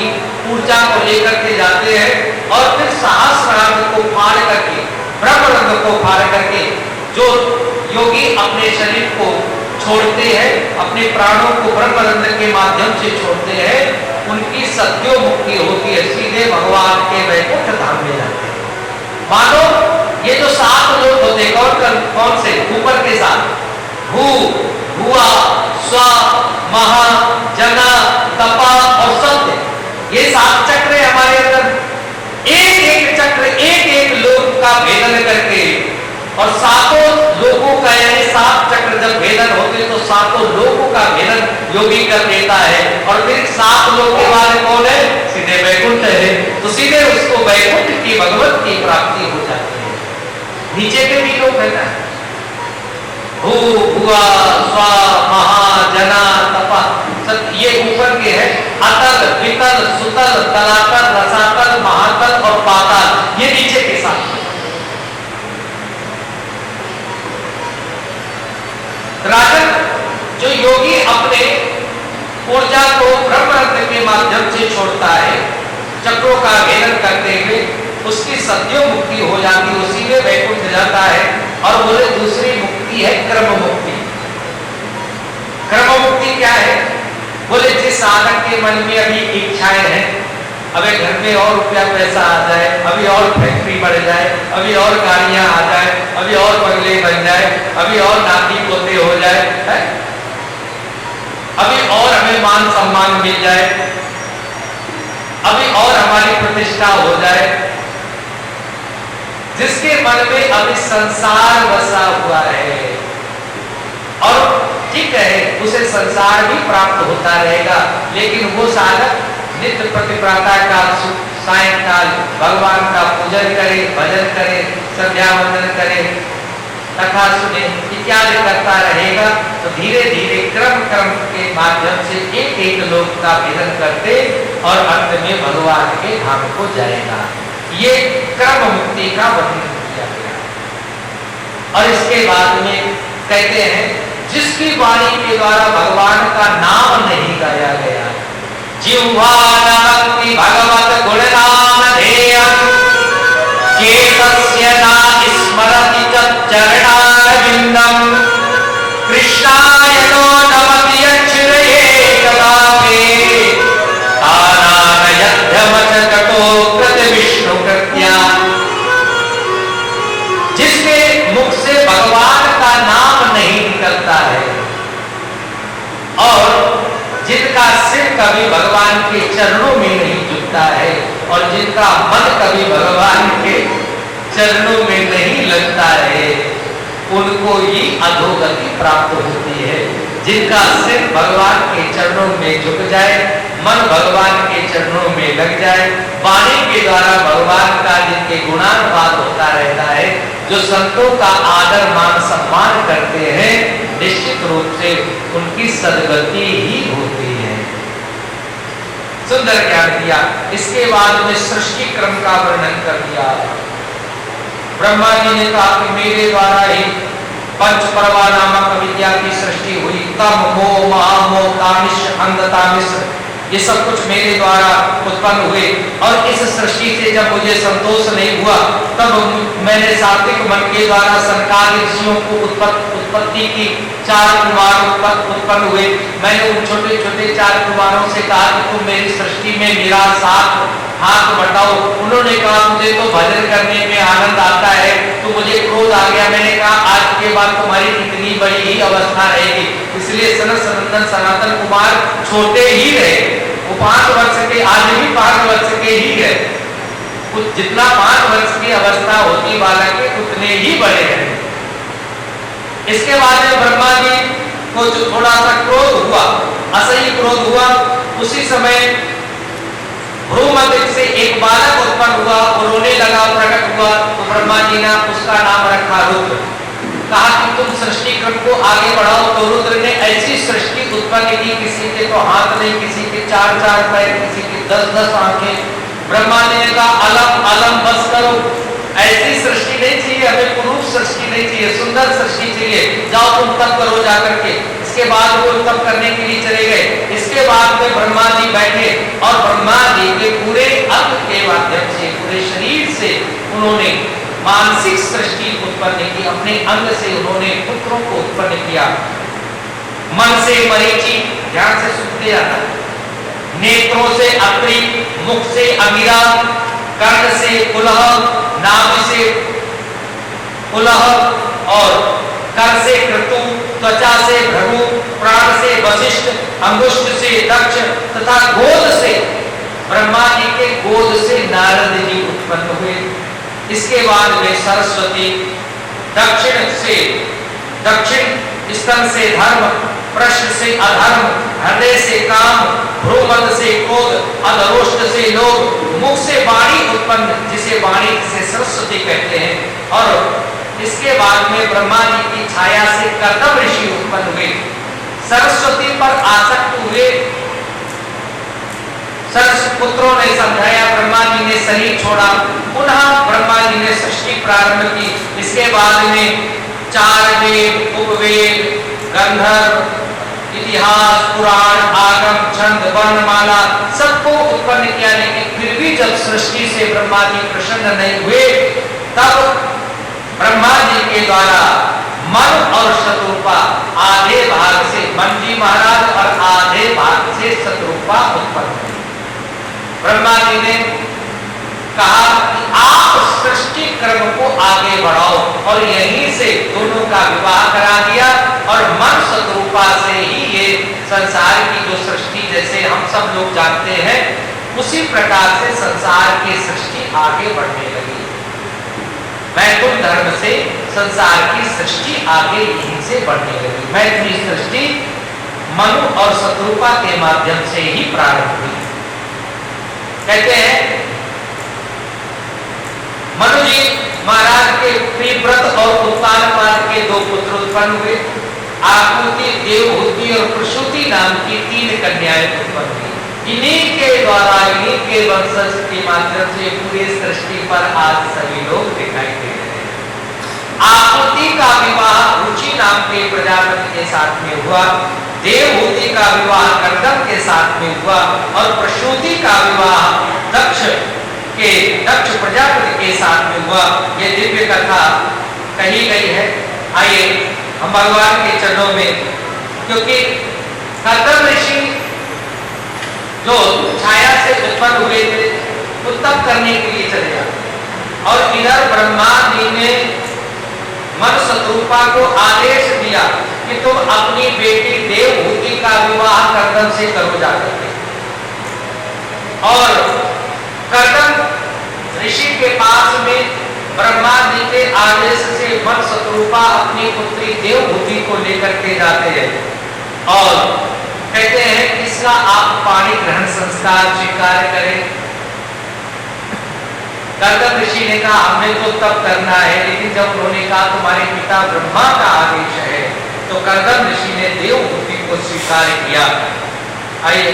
ऊर्जा को लेकर के जाते हैं और फिर सहस्रार्थ को फाड़ करके, ब्रह्मरंध्र को फाड़ करके जो योगी अपने शरीर को छोड़ते हैं, अपने प्राणों को ब्रह्मरंध्र के माध्यम से छोड़ते हैं, उनकी सत्यो मुक्ति होती है, सीधे भगवान के वैकुंठ धाम में जाते हैं। मानो ये जो 7 लोग होते कौन से? ऊपर के 7, भू, भुआ, स्व, महा, जना, तपा और सत्य, ये 7 चक्र है हमारे अंदर। एक एक चक्र एक एक लोक का भेदन करके, और 7 लोगों का यानी 7 चक्र जब भेदन होते तो 7 लोगों का भेदन योगी कर देता है। और फिर 7 लोग के बाद कौन है? सीधे वैकुंठ है। तो सीधे उसको वैकुंठ की भगवत की प्राप्ति हो जाती है। नीचे के भी लोग है ना, भू, भुआ, स्वा, महा, जना, तपा, ये ऊपर के है। अतल, वितल, सुतल, तलातल, रसातल, महातल और पाताल, ये नीचे के 7। राजन, जो योगी अपने ऊर्जा को ब्रह्मरंध्र के माध्यम से छोड़ता है, चक्रों का भेदन करते हुए उसकी सद्यो मुक्ति हो जाती, उसी में वैकुंठ जाता है। और बोले दूसरी मुक्ति है क्रम मुक्ति। क्रम मुक्ति क्या है? बोले जिस साधक के मन में अभी इच्छाएं हैं, अबे घर में और रुपया पैसा आ जाए, अभी और फैक्ट्री बढ़ जाए, अभी और गाड़ियां आ जाए, अभी और बंगले बन जाए, अभी और नाती पोते हो जाए, है? अभी और हमें मान सम्मान मिल जाए, अभी और हमारी प्रतिष्ठा हो जाए। जिसके मन में अभी संसार बसा हुआ है, और ठीक है उसे संसार भी प्राप्त होता रहेगा, लेकिन वो साधक नित्य प्रति प्रातः काल सायंकाल भगवान का पूजन करे, भजन करे, संध्या वंदन करे, कथा सुने इत्यादि करता रहेगा, तो धीरे धीरे क्रम क्रम के माध्यम से एक एक लोक का भेदन करते और अंत में भगवान के धाम को जाएगा। ये क्रम मुक्ति का वर्णन किया गया। और इसके बाद में कहते हैं जिसकी वाणी के द्वारा भगवान का नाम नहीं गाया गया, जिह्वा न भक्ति भगवत गुण नाम ध्येयम्, केतस्य न स्मरति चरणारविन्दम्, कृष्णाय नो नमति यच्छ्रये कदापि, तानानयध्यमच कटो कृत विष्णु कृत्या। जिसके मुख से भगवान का नाम नहीं निकलता है, और जिनका सिर कभी भगवान के चरणों में नहीं झुकता है, और जिनका मन कभी भगवान के चरणों में नहीं लगता है, उनको ही अधोगति प्राप्त होती है। जिनका सिर भगवान के चरणों में झुक जाए, मन भगवान के चरणों में लग जाए, वाणी के द्वारा भगवान का जिनके गुणानुवाद होता रहता है, जो संतों का आदर मान सम्मान करते हैं, निश्चित रूप से उनकी सद्गति ही होती है। सुंदर ज्ञान दिया। इसके बाद में सृष्टि क्रम का वर्णन कर दिया। ब्रह्मा जी ने कहा कि मेरे द्वारा ही पंचपर्वा नामक विद्या की सृष्टि हुई। तम हो महामो तामिश अंधतामिश, ये सब कुछ मेरे द्वारा उत्पन्न हुए। और इस सृष्टि से जब मुझे संतोष नहीं हुआ, तब मैंने सात्विक मन के द्वारा संकाल ऋषियों को उत्पत्ति की 4 कुमार उत्पन्न हुए। मैंने उन छोटे छोटे 4 कुमारों से कहा कि तुम मेरी सृष्टि में मेरा साथ हाथ बटाओ। उन्होंने कहा मुझे तो भजन करने में आनंद आता है, तो मुझे क्रोध आ गया। मैंने कहा आज के बाद तुम्हारी इतनी बड़ी ही अवस्था रहेगी, इसलिए सनत सनंदन सनातन कुमार छोटे ही रहे। वो 5 वर्ष के, आज भी 5 वर्ष के ही है। कुछ जितना 5 वर्ष की अवस्था होती बालक के, उतने ही बड़े हैं। इसके बाद में ब्रह्मा जी को जो थोड़ा सा क्रोध हुआ, असह्य क्रोध हुआ, उसी समय भ्रूमध्य से एक बालक उत्पन्न हुआ और रोने लगा, प्रकट हुआ। तो ब्रह्मा जी ने उसका नाम रखा रुद्र। कहा कि तुम सृष्टि क्रम को आगे बढ़ाओ। तो रुद्र ने ऐसी सृष्टि उत्पन्न की, किसी के तो हाथ नहीं, किसी के 4-4 पैर, किसी के 10-10 आंखें। ब्रह्मा ने कहा अलम अलम बस करो, ऐसी सृष्टि नहीं चाहिए हमें, कुरूप सृष्टि नहीं चाहिए, सुंदर सृष्टि चाहिए। जाओ तुम तप करो जाकर के। इसके बाद वो तप करने के लिए चले गए। इसके बाद में ब्रह्मा जी बैठे और ब्रह्मा जी के पूरे अंग के माध्यम से, पूरे शरीर से उन्होंने मानसिक सृष्टि उत्पन्न उत्पन्न की, अपने अंग से उन्होंने पुत्रों को उत्पन्न किया। मन से मरीचि, ध्यान से सुनते जाना, नेत्रों से अत्रि, मुख से अमीरा, कर्ण से कुलह, नाभि से कुलह और कर से क्रतु, त्वचा से भृगु, प्राण से वशिष्ठ, अंगुष्ठ से दक्ष तथा गोद से ब्रह्मा जी के गोद से नारद जी उत्पन्न हुए। इसके बाद में सरस्वती, दक्षिण स्तन से धर्म, पृष्ठ से अधर्म, हृदय से काम, भ्रूमध्य से क्रोध, अधरोष्ठ से लोभ, मुख से वाणी उत्पन्न, जिसे वाणी से सरस्वती कहते हैं। और इसके बाद में ब्रह्मा जी की छाया से कर्दम ऋषि उत्पन्न हुए। सरस्वती पर आसक्त हुए पुत्रों ने समझाया, ब्रह्मा जी ने शरीर छोड़ा, पुनः ब्रह्मा जी ने सृष्टि प्रारंभ की। इसके बाद में 4 वेद, उपवेद, गंधर्व, इतिहास, पुराण, आगम, छंद, वर्णमाला सबको उत्पन्न किया। लेकिन फिर भी जब सृष्टि से ब्रह्मा जी प्रसन्न नहीं हुए, तब ब्रह्मा जी के द्वारा मन और शत्रुपा आधे भाग से मन जी महाराज और आधे भाग से शत्रुपा उत्पन्न हुई। ब्रह्मा जी ने कहा कि आप सृष्टि क्रम को आगे बढ़ाओ, और यहीं से दोनों का विवाह करा दिया। और मन शत्रुपा से ही ये संसार की जो सृष्टि, जैसे हम सब लोग जानते हैं, उसी प्रकार से संसार की सृष्टि आगे बढ़ने लगी। मैथुन धर्म से संसार की सृष्टि आगे यहीं से बढ़ने लगी। मैथुनी सृष्टि मनु और शत्रुपा के माध्यम से ही प्रारंभ हुई। कहते हैं मनु जी महाराज के प्रियव्रत और उत्तानपाद के 2 पुत्र उत्पन्न हुए। आकृति, देवहूति और प्रसूति नाम की 3 कन्याएं उत्पन्न हुई। इन्हीं के द्वारा, इन्हीं के वंशज के माध्यम से पूरी सृष्टि पर आज सभी लोग दिखाई दे रहे हैं। आकृति का विवाह रुचि नाम के प्रजापति के साथ में हुआ, देवहूति का विवाह कर्दम के साथ में हुआ, और प्रसूति का विवाह दक्ष प्रजापति के साथ में हुआ। ये दिव्य कथा कही गई है। आइए हम भगवान के चरणों में, क्योंकि कर्दम ऋषि जो छाया से उत्पन्न हुए थे, वो तप करने के लिए चले जाते, और इधर ब्रह्मा जी ने मन शत्रुपा को आदेश दिया कि तुम अपनी बेटी देवहूति का विवाह कर्दम से करो जाकर के। और कर्दम ऋषि के पास में ब्रह्मा जी के आदेश से मन शत्रुपा अपनी पुत्री देवहूति को लेकर के जाते हैं, और कहते हैं इसका आप पाणी ग्रहण संस्कार स्वीकार करें। कर्दम ऋषि ने कहा हमने तो तब करना है, लेकिन जब उन्होंने कहा तुम्हारे पिता ब्रह्मा का आदेश है, तो कर्दम ऋषि ने देवहूति को स्वीकार किया। आइए,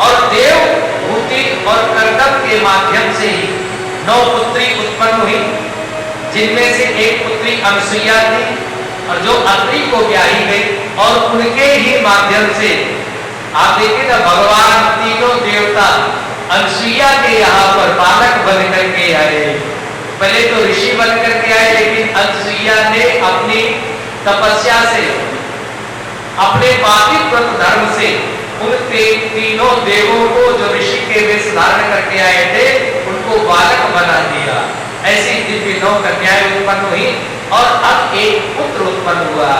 और देवहूति और कर्दम के माध्यम से ही 9 पुत्री उत्पन्न हुई, जिनमें से एक पुत्री अनसुईया थी, और जो अत्रि को ब्याही गई, और उनके ही माध्यम से आप देखिए ना, भगवान तीनों देवता अनसुईया के यहाँ पर बालक बन करके आए। पहले तो ऋषि बन करके आए, लेकिन अनसुईया ने अपनी तपस्या से, अपने पातिव्रत धर्म से उन तीनों देवों को जो ऋषि के वेश धारण करके आए थे, उनको बालक बना दिया। ऐसी दिव्य 9 कन्याएं उत्पन्न हुई, और अब एक पुत्र उत्पन्न हुआ,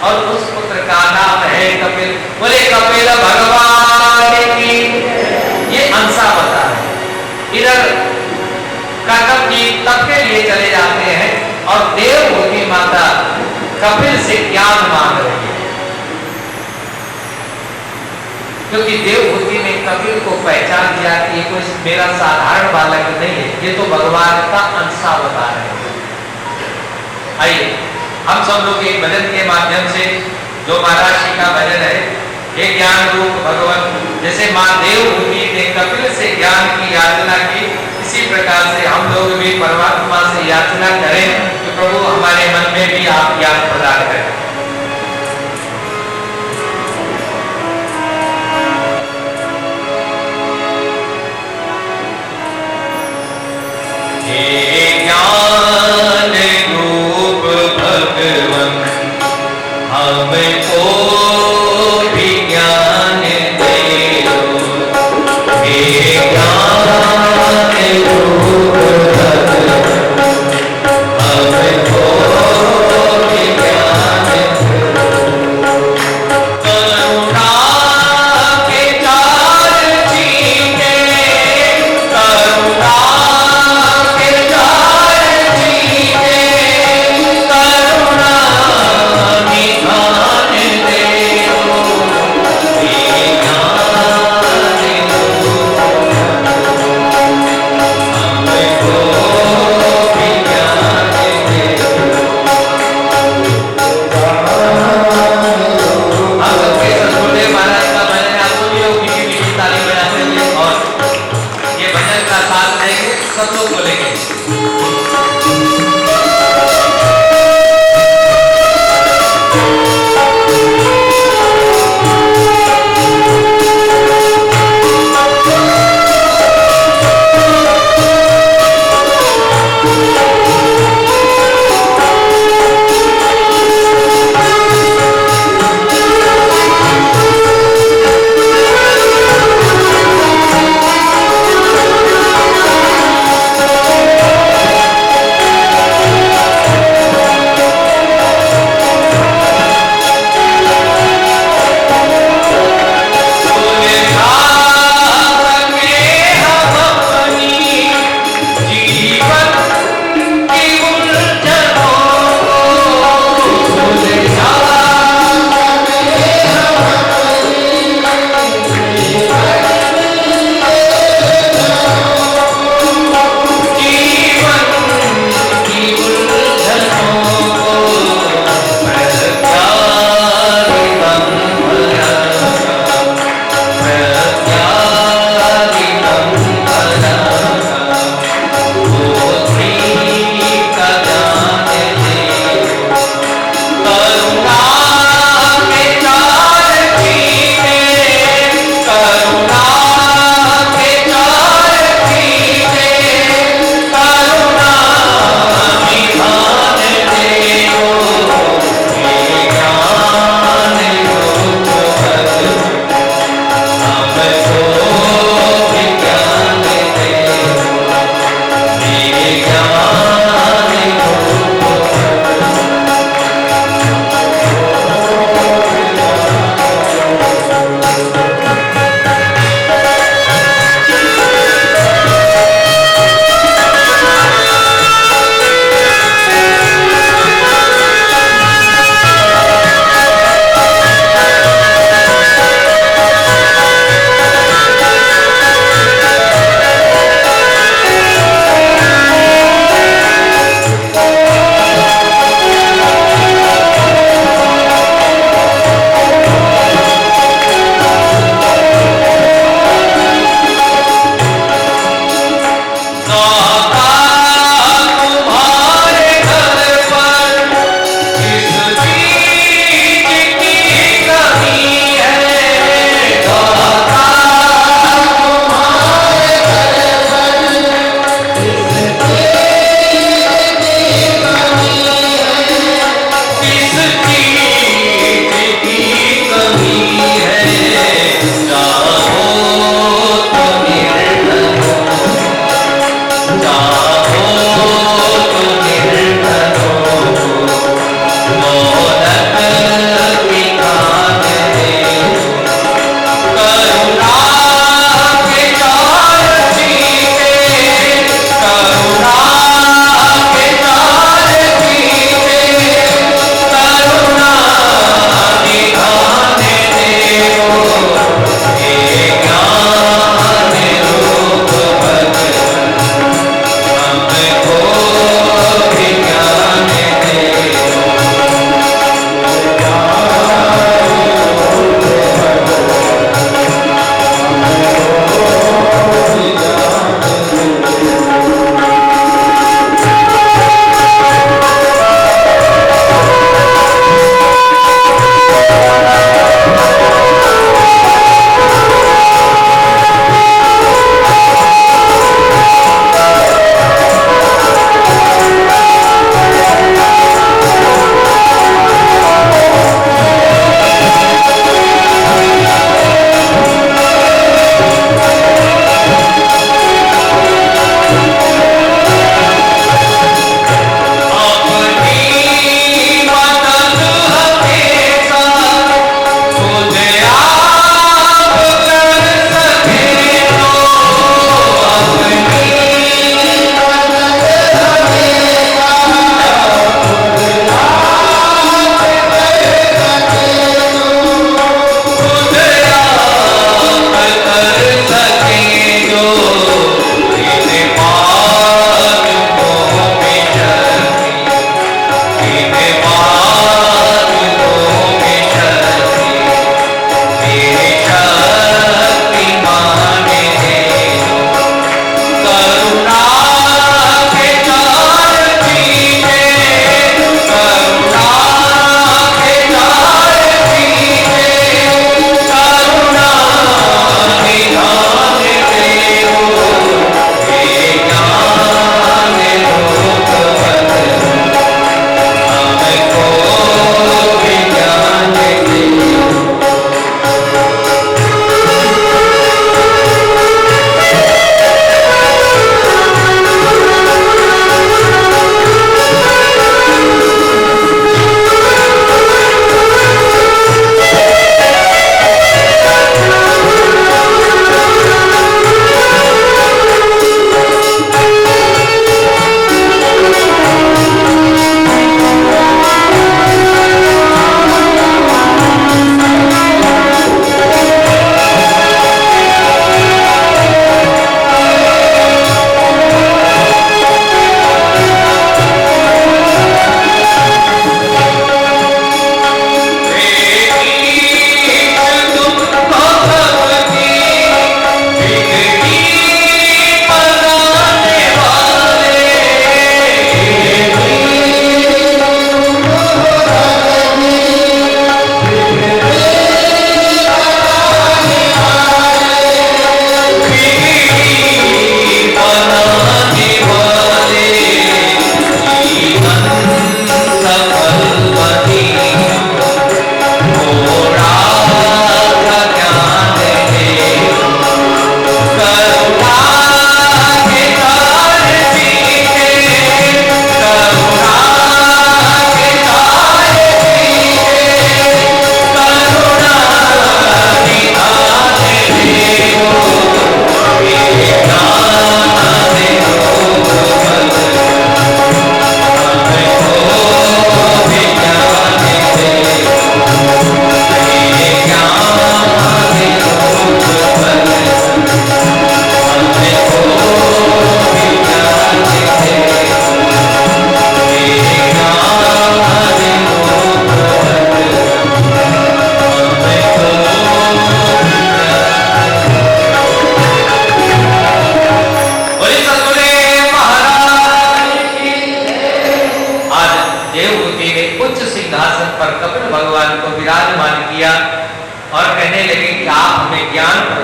और उस पुत्र का नाम है कपिल। बोले कपिल भगवान की। ये अंसा बता है। इधर कर्दम जी तप के लिए चले जाते हैं, और देवहूति माता कपिल से ज्ञान मांग रही है, क्योंकि देवहूति ने कपिल को पहचान दिया कि ये कोई मेरा साधारण बालक नहीं है, ये तो भगवान का अंश अवतार है। आइए हम सब लोग एक भजन के माध्यम से, जो महाराज जी का भजन है, हे ज्ञान रूप भगवान, जैसे मां देवहूति ने कपिल से ज्ञान की याचना की, इसी प्रकार से हम लोग भी परमात्मा से याचना करें कि प्रभु हमारे मन में भी आप ज्ञान प्रदान करें। हे ज्ञान रूप Oh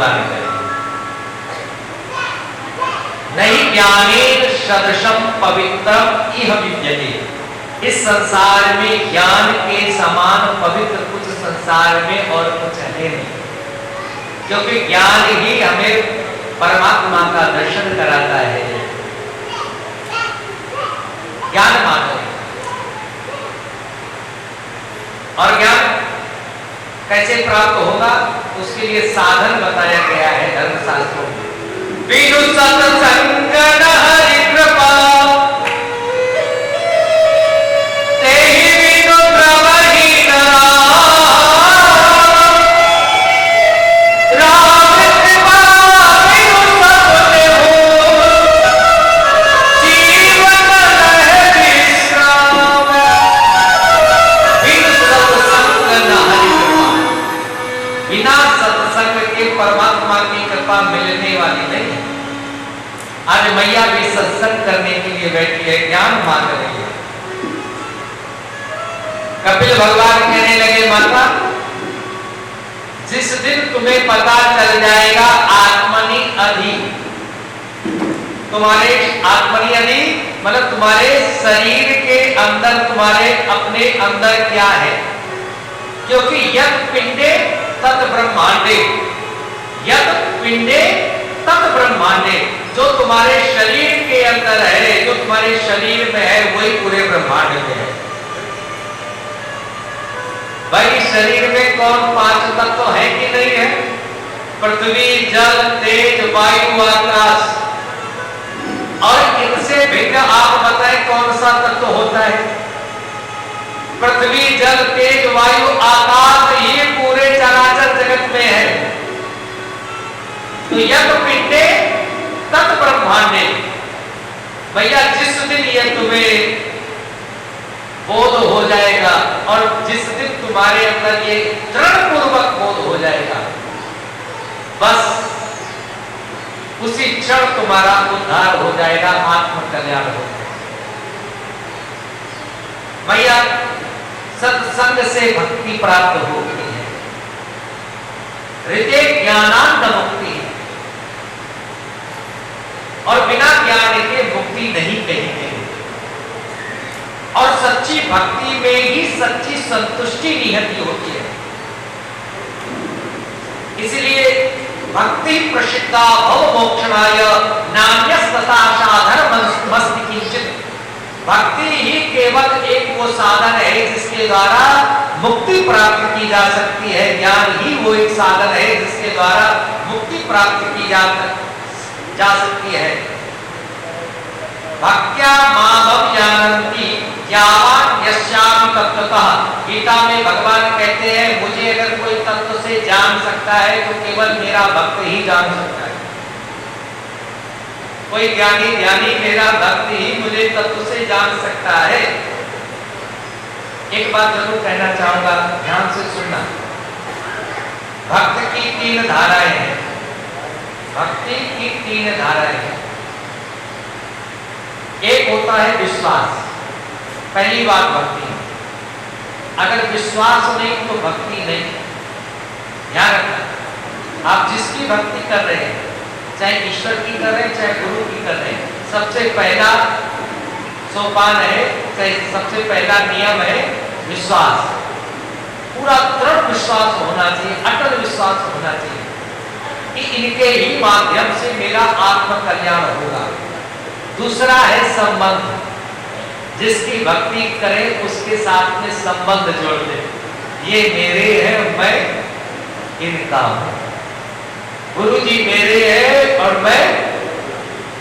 प्रदान करेगी। नहीं ज्ञानेन सदृशम पवित्रम इह विद्यते। इस संसार में ज्ञान के समान पवित्र कुछ संसार में और कुछ है नहीं, क्योंकि ज्ञान ही हमें परमात्मा का दर्शन कराता है। ज्ञान मात्र और ज्ञान कैसे प्राप्त होगा, उसके लिए साधन बताया गया है धर्मशास्त्रों में। विनु सत्संग न हरि कृपा तेहि विनु प्रवहि न राम कृपा विनु सब हो जीवन लह विश्राम। विनु सत्संग न हरि कृपा, बिना सत्संग के परमात्मा की कृपा मिलने वाली नहीं। आज मैया भी सत्संग करने के लिए बैठी है, ज्ञान मांग रही है। कपिल भगवान कहने लगे माता, जिस दिन तुम्हें पता चल जाएगा आत्मनि अधि, तुम्हारे आत्मनि अधि मतलब तुम्हारे शरीर के अंदर, तुम्हारे अपने अंदर क्या है, क्योंकि यत् पिंडे तत् ब्रह्मांडे, यत् पिंडे तत् ब्रह्मांडे, जो तुम्हारे शरीर के अंदर है, जो तुम्हारे शरीर में है, वही पूरे ब्रह्मांड में है। भाई शरीर में कौन 5 तत्व है कि नहीं है? पृथ्वी, जल, तेज, वायु, आकाश। और इनसे भिन्न आप बताएं कौन सा तत्व होता है? पृथ्वी, जल, तेज, वायु, आकाश, ये पूरे चराचर जगत में है। तो यत् पिंडे तत् ब्रह्मांडे, भैया जिस दिन ये तुम्हें बोध हो जाएगा और जिस दिन तुम्हारे अंदर ये दृढ़ पूर्वक बोध हो जाएगा, बस उसी क्षण तुम्हारा उद्धार हो जाएगा, आत्म कल्याण हो जाएगा। भैया सत्संग से भक्ति प्राप्त होती है, हृदय ज्ञानांत मुक्ति है, और बिना ज्ञान के मुक्ति नहीं कही गई। और सच्ची भक्ति में ही सच्ची संतुष्टि निहित होती है। इसलिए भक्ति प्रसिद्धा भव मोक्षणाय नान्यस्तथा साधनमस्ति किंचित्। भक्ति ही केवल एक वो साधन है जिसके द्वारा मुक्ति प्राप्त की जा सकती है। ज्ञान ही वो एक साधन है जिसके द्वारा मुक्ति प्राप्त की जा सकती है। भक्त्या माम जानन्ति ज्ञावान यस्यामि तत्त्वतः। गीता में भगवान कहते हैं, मुझे अगर कोई तत्व से जान सकता है तो केवल मेरा भक्त ही जान सकता है। कोई ज्ञानी मेरा भक्त ही मुझे तत्व से जान सकता है। एक बात जरूर कहना चाहूंगा, ध्यान से सुनना। भक्त की 3 धाराएं हैं। भक्ति की 3 धाराएं हैं। एक होता है विश्वास, पहली बात भक्ति। अगर विश्वास नहीं तो भक्ति नहीं। ध्यान रखना, आप जिसकी भक्ति कर रहे हैं, चाहे ईश्वर की कर रहे हैं चाहे गुरु की कर रहे हैं, सबसे पहला सोपान है, चाहे सबसे पहला नियम है विश्वास। पूरा दृढ़ विश्वास होना चाहिए, अटल विश्वास होना चाहिए कि इनके ही माध्यम से मेरा आत्म कल्याण होगा। दूसरा है संबंध, जिसकी भक्ति करें उसके साथ में संबंध जोड़ दे। ये मेरे हैं, मैं इनका हूं। गुरु जी मेरे हैं और मैं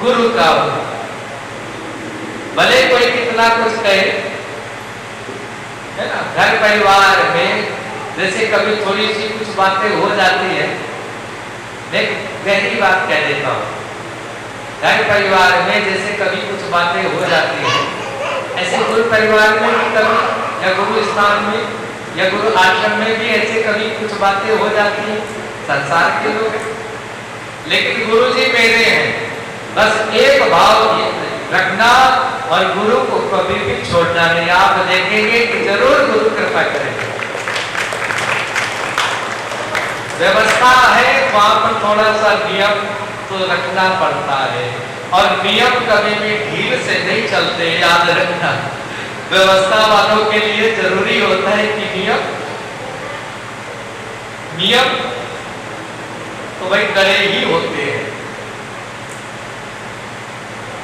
गुरु का हूं। भले कोई कितना कुछ कहे, है ना। घर परिवार में जैसे कभी थोड़ी सी कुछ बातें हो जाती है, मैं गहरी बात कह देता हूं। घर परिवार में जैसे कभी कुछ बातें हो जाती है, ऐसे गुरु परिवार में भी कभी, या गुरु स्थान में या गुरु आश्रम में भी ऐसे कभी कुछ बातें हो जाती हैं। संसार के लोग, लेकिन गुरु जी मेरे हैं, बस एक भाव रखना और गुरु को कभी भी छोड़ना नहीं। आप देखेंगे कि जरूर गुरु कृपा करेंगे। व्यवस्था है वहां पर थोड़ा सा नियम तो रखना पड़ता है, और नियम कभी भी ढील से नहीं चलते, याद रखना। व्यवस्था वालों के लिए जरूरी होता है कि नियम तो भाई कड़े ही होते हैं।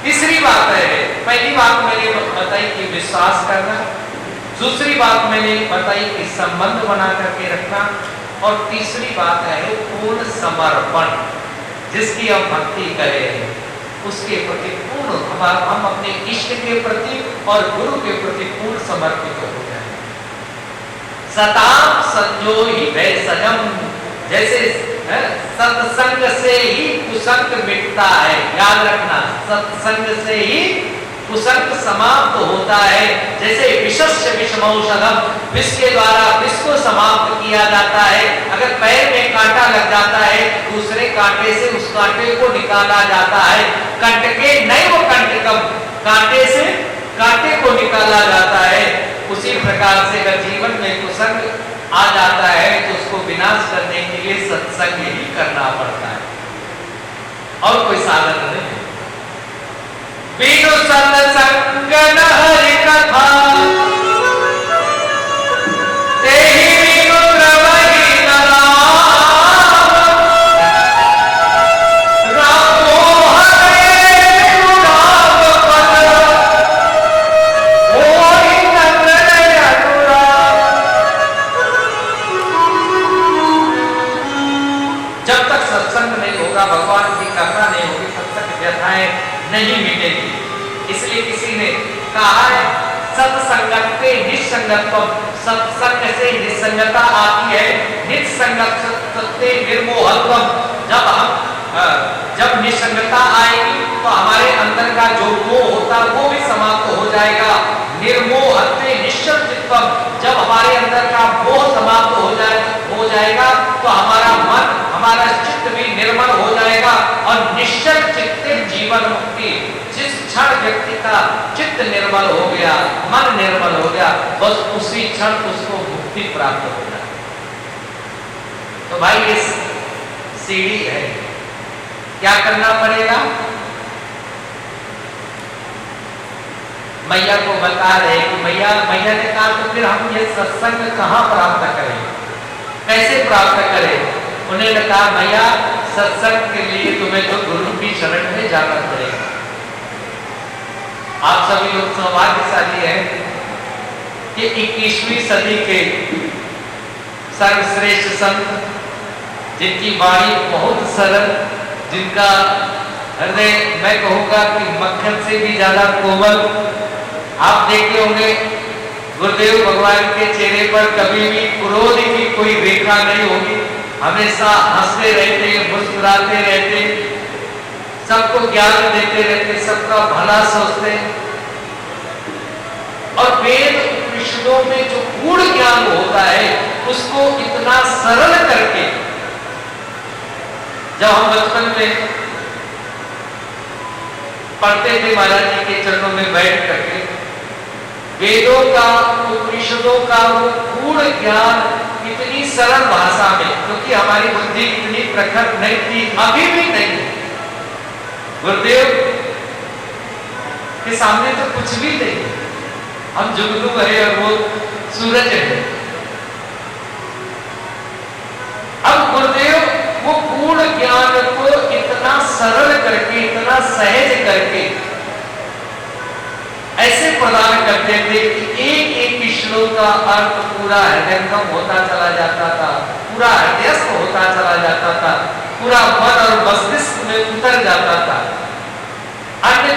तीसरी बात है, पहली बात मैंने बताई कि विश्वास करना, दूसरी बात मैंने बताई कि संबंध बना करके रखना, और तीसरी बात है पूर्ण समर्पण। जिसकी हम भक्ति करें उसके प्रति पूर्ण हम अपने इष्ट के प्रति और गुरु के प्रति पूर्ण समर्पित हो जाए। सताम संजोहि भैषजम, जैसे सत्संग से ही कुसंग मिटता है, याद रखना, सत्संग से ही कुसंग समाप्त होता है। जैसे विषस्य विषमौषधम, विष के द्वारा विष को समाप्त किया जाता है। अगर पैर में कांटा लग जाता है, दूसरे कांटे से उस कांटे को निकाला जाता है। कंटके नैव कंटकम, कांटे से कांटे को निकाला जाता है। उसी प्रकार से अगर जीवन में कुसंग आ जाता है तो उसको विनाश करने के लिए सत्संग ही करना पड़ता है, और कोई साधन नहीं। बिनु सत्संग न हरि कथा, तेहि बिनु द्रवहि न रामो हरे गुणाव पद, होई नंदन अनुराग। जब तक सत्संग नहीं होगा, भगवान की कथा नहीं होगी, तब तक व्यथाएं नहीं मिटेगी। इसलिए किसी ने कहा है सत्संगत्ते निस्संगत्वम, सत्संग से निस्संगता आती है। निस्संगत्ते निर्मोहत्वम, जब निस्संगता आएगी तो हमारे अंदर का जो मोह होता है वो भी समाप्त हो जाएगा। निर्मोहत्ते निश्चल चित्तम, जब हमारे अंदर का मोह समाप्त हो जाएगा तो हमारा मन, हमारा चित्त भी निर्मल हो जाएगा। और निश्चल चित्ते जीवन मुक्ति, जिस क्षण व्यक्ति का चित्त निर्मल हो गया, मन निर्मल हो गया, बस उसी क्षण उसको मुक्ति प्राप्त हो जाए। तो भाई ये सीढ़ी है, क्या करना पड़ेगा? मैया को बता रहे कि मैया ने कहा तो फिर हम ये सत्संग कहाँ प्राप्त करें, कैसे प्राप्त करें? उन्होंने कहा मैया सत्संग के लिए तुम्हें तो गुरु की शरण में जाना पड़ेगा। आप सभी लोग सौभाग्यशाली हैं कि 21वीं सदी के सर्वश्रेष्ठ संत, जिनकी वाणी बहुत सरल, जिनका हृदय मैं कहूंगा कि मक्खन से भी ज्यादा कोमल। आप देखे होंगे गुरुदेव भगवान के चेहरे पर कभी भी क्रोध की कोई रेखा नहीं होगी, हमेशा हंसते रहते, मुस्कुराते रहते, सबको ज्ञान देते रहते, सबका भला सोचते। और वेद उपनिषदों में जो गूढ़ ज्ञान होता है उसको इतना सरल करके, जब हम बचपन में पढ़ते थे महाराज जी के चरणों में बैठ करके, वेदों का, उपनिषदों का वो गूढ़ ज्ञान इतनी सरल भाषा में, क्योंकि हमारी बुद्धि इतनी प्रखर नहीं थी, अभी भी नहीं। गुरुदेव के सामने तो कुछ भी नहीं, हम जुगनू है और वो सूरज है। अब गुरुदेव वो गूढ़ ज्ञान को इतना सरल करके, इतना सहज करके ऐसे प्रदान करते थे कि एक एक श्लोक का अर्थ पूरा हृदयंगम होता चला जाता था, पूरा हृदयस्थ होता चला जाता था, पूरा मन और मस्तिष्क में उतर जाता था। अन्य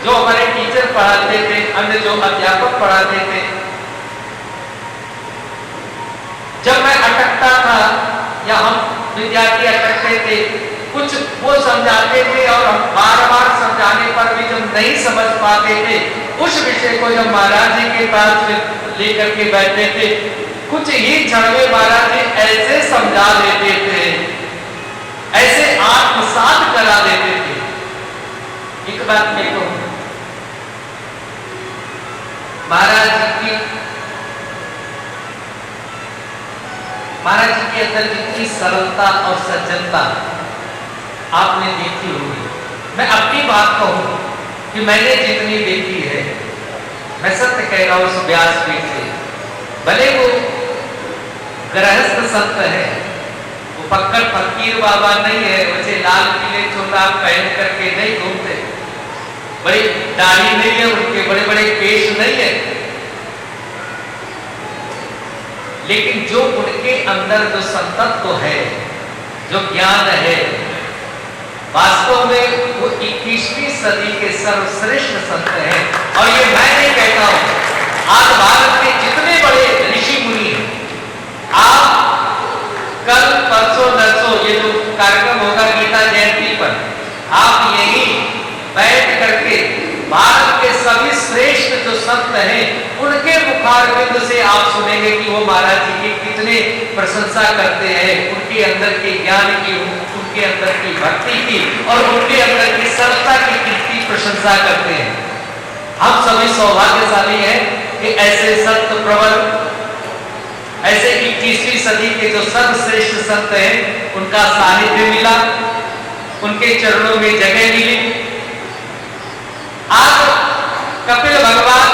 जो हमारे टीचर पढ़ाते थे, अन्य जो अध्यापक पढ़ाते थे, जब मैं अटकता था या हम विद्यार्थी अटकते थे, कुछ वो समझाते थे और हम बार बार समझाने पर भी जब नहीं समझ पाते थे, उस विषय को जब महाराज जी के पास लेकर के बैठते थे, कुछ ही क्षण में महाराज जी ऐसे समझा देते थे, ऐसे आत्मसात करा देते थे। एक बात मैं कहूं, महाराज जी की महाराज जी के अंदर जितनी सरलता और सज्जनता आपने देखी होगी। मैं अपनी बात कहूं कि मैंने जितनी देखी है, मैं सत्य कह रहा हूं उस व्यासपीठ से, भले वो गृहस्थ संत है, वो पक्कड़ फकीर बाबा नहीं है, वैसे लाल पीले चोला पहन करके नहीं घूमते, बड़ी दाढ़ी नहीं है उनके, बड़े बड़े केश नहीं है, लेकिन जो उनके अंदर जो संतत्व है, जो ज्ञान है, वास्तव में वो 21वीं सदी के सर्वश्रेष्ठ संत हैं। और ये मैं नहीं कहता हूं, आज भारत के जितने बड़े ऋषि मुनि हैं, आप कल परसों नरसों ये जो कार्यक्रम होगा गीता जयंती पर, आप यही बैठ करके भारत के सभी श्रेष्ठ जो संत हैं उनके मुखारबिंद से आप सुनेंगे कि वो महाराज जी की कितने प्रशंसा करते हैं, उनके अंदर के ज्ञान की, उनके अंदर की भक्ति की और उनके अंदर की सरलता की कितनी प्रशंसा करते हैं। हम सभी सौभाग्यशाली हैं कि ऐसे संत प्रवर, ऐसे 21वीं सदी के जो सर्वश्रेष्ठ संत हैं उनका सानिध्य मिला, उनके चरणों में जगह मिली। आज कपिल भगवान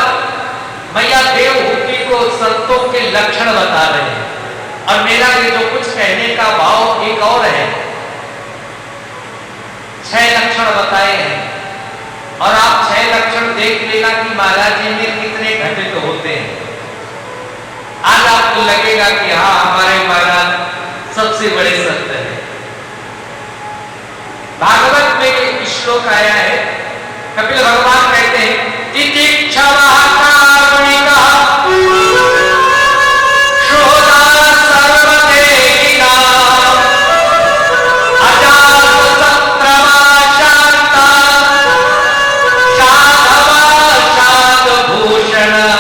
मैया देवहूति को संतों के लक्षण बता रहे हैं और मेरा ये जो कुछ कहने का भाव एक और है। 6 लक्षण बताए हैं और आप 6 लक्षण देख लेना कि महाराज जी में कितने घटित होते हैं। आज आपको लगेगा कि हाँ, हमारे महाराज सबसे बड़े संत हैं। भागवत में एक श्लोक आया है, कपिल भगवान कहते हैं तितिक्षवः कारुणिकः शोधः सर्वदेहिनां अजातशत्रुः शान्तः शाधवः शान्तभूषणः।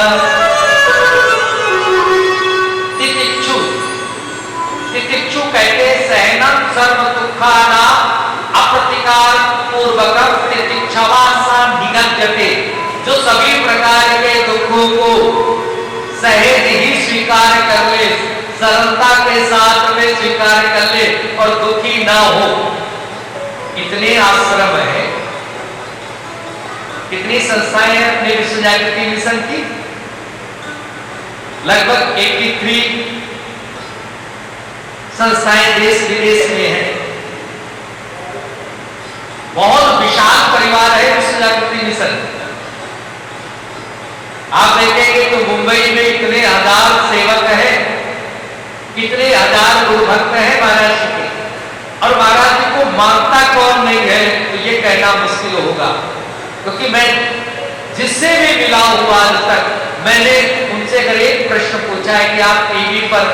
तितिक्षु कहते हैं सहनं सर्व दुःखानां अप्रतिकार पूर्वकं तितिक्षवा निगम्यते, जो सभी प्रकार के दुखों को सहज ही स्वीकार कर ले, सरलता के साथ में स्वीकार कर ले और दुखी ना हो। कितने आश्रम है, कितनी संस्थाएं हैं अपने विश्व जागृति मिशन की, लगभग 83 संस्थाएं देश विदेश में हैं। बहुत विशाल परिवार है विश्व जागृति मिशन। आप देखेंगे तो मुंबई में इतने हजार सेवक हैं, कितने हजार गुरु भक्त हैं महाराज जी के, और महाराज जी को मानता कौन नहीं है तो ये कहना मुश्किल होगा, क्योंकि मैं जिससे भी मिला हुआ आज तक, मैंने उनसे अगर एक प्रश्न पूछा है कि आप टीवी पर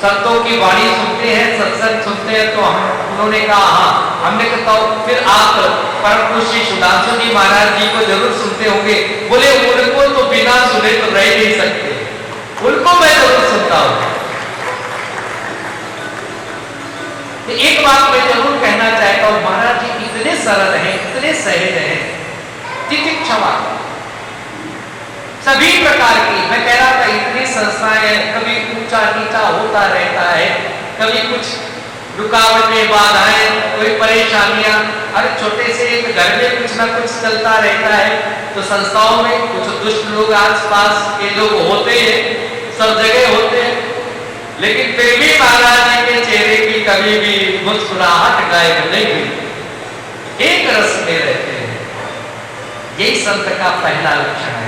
संतों की वाणी सुनते हैं, सत्संग सुनते हैं, तो उन्होंने कहा हाँ। हमने कहा फिर आप परम पूज्य श्री सुधांशु जी महाराज जी को जरूर सुनते होंगे। बोले उनको तो बिना सुने तो रह नहीं सकते, उनको मैं जरूर सुनता हूं। तो एक बात मैं जरूर कहना चाहता हूं, महाराज जी इतने सरल हैं, इतने सहज हैं, तितिक्षवा सभी प्रकार की। मैं कह रहा था इतनी संस्थाएं, कभी ऊंचा नीचा होता रहता है, कभी कुछ रुकावटें, बाधाएं, कोई परेशानियां, हर छोटे से एक घर में कुछ ना कुछ चलता रहता है। तो संस्थाओं में कुछ दुष्ट लोग, आसपास के लोग होते हैं, सब जगह होते हैं, लेकिन फिर भी महाराज जी के चेहरे की कभी भी मुस्कुराहट गायब नहीं हुई, एक रस में रहते हैं। यही संत का पहला लक्षण है।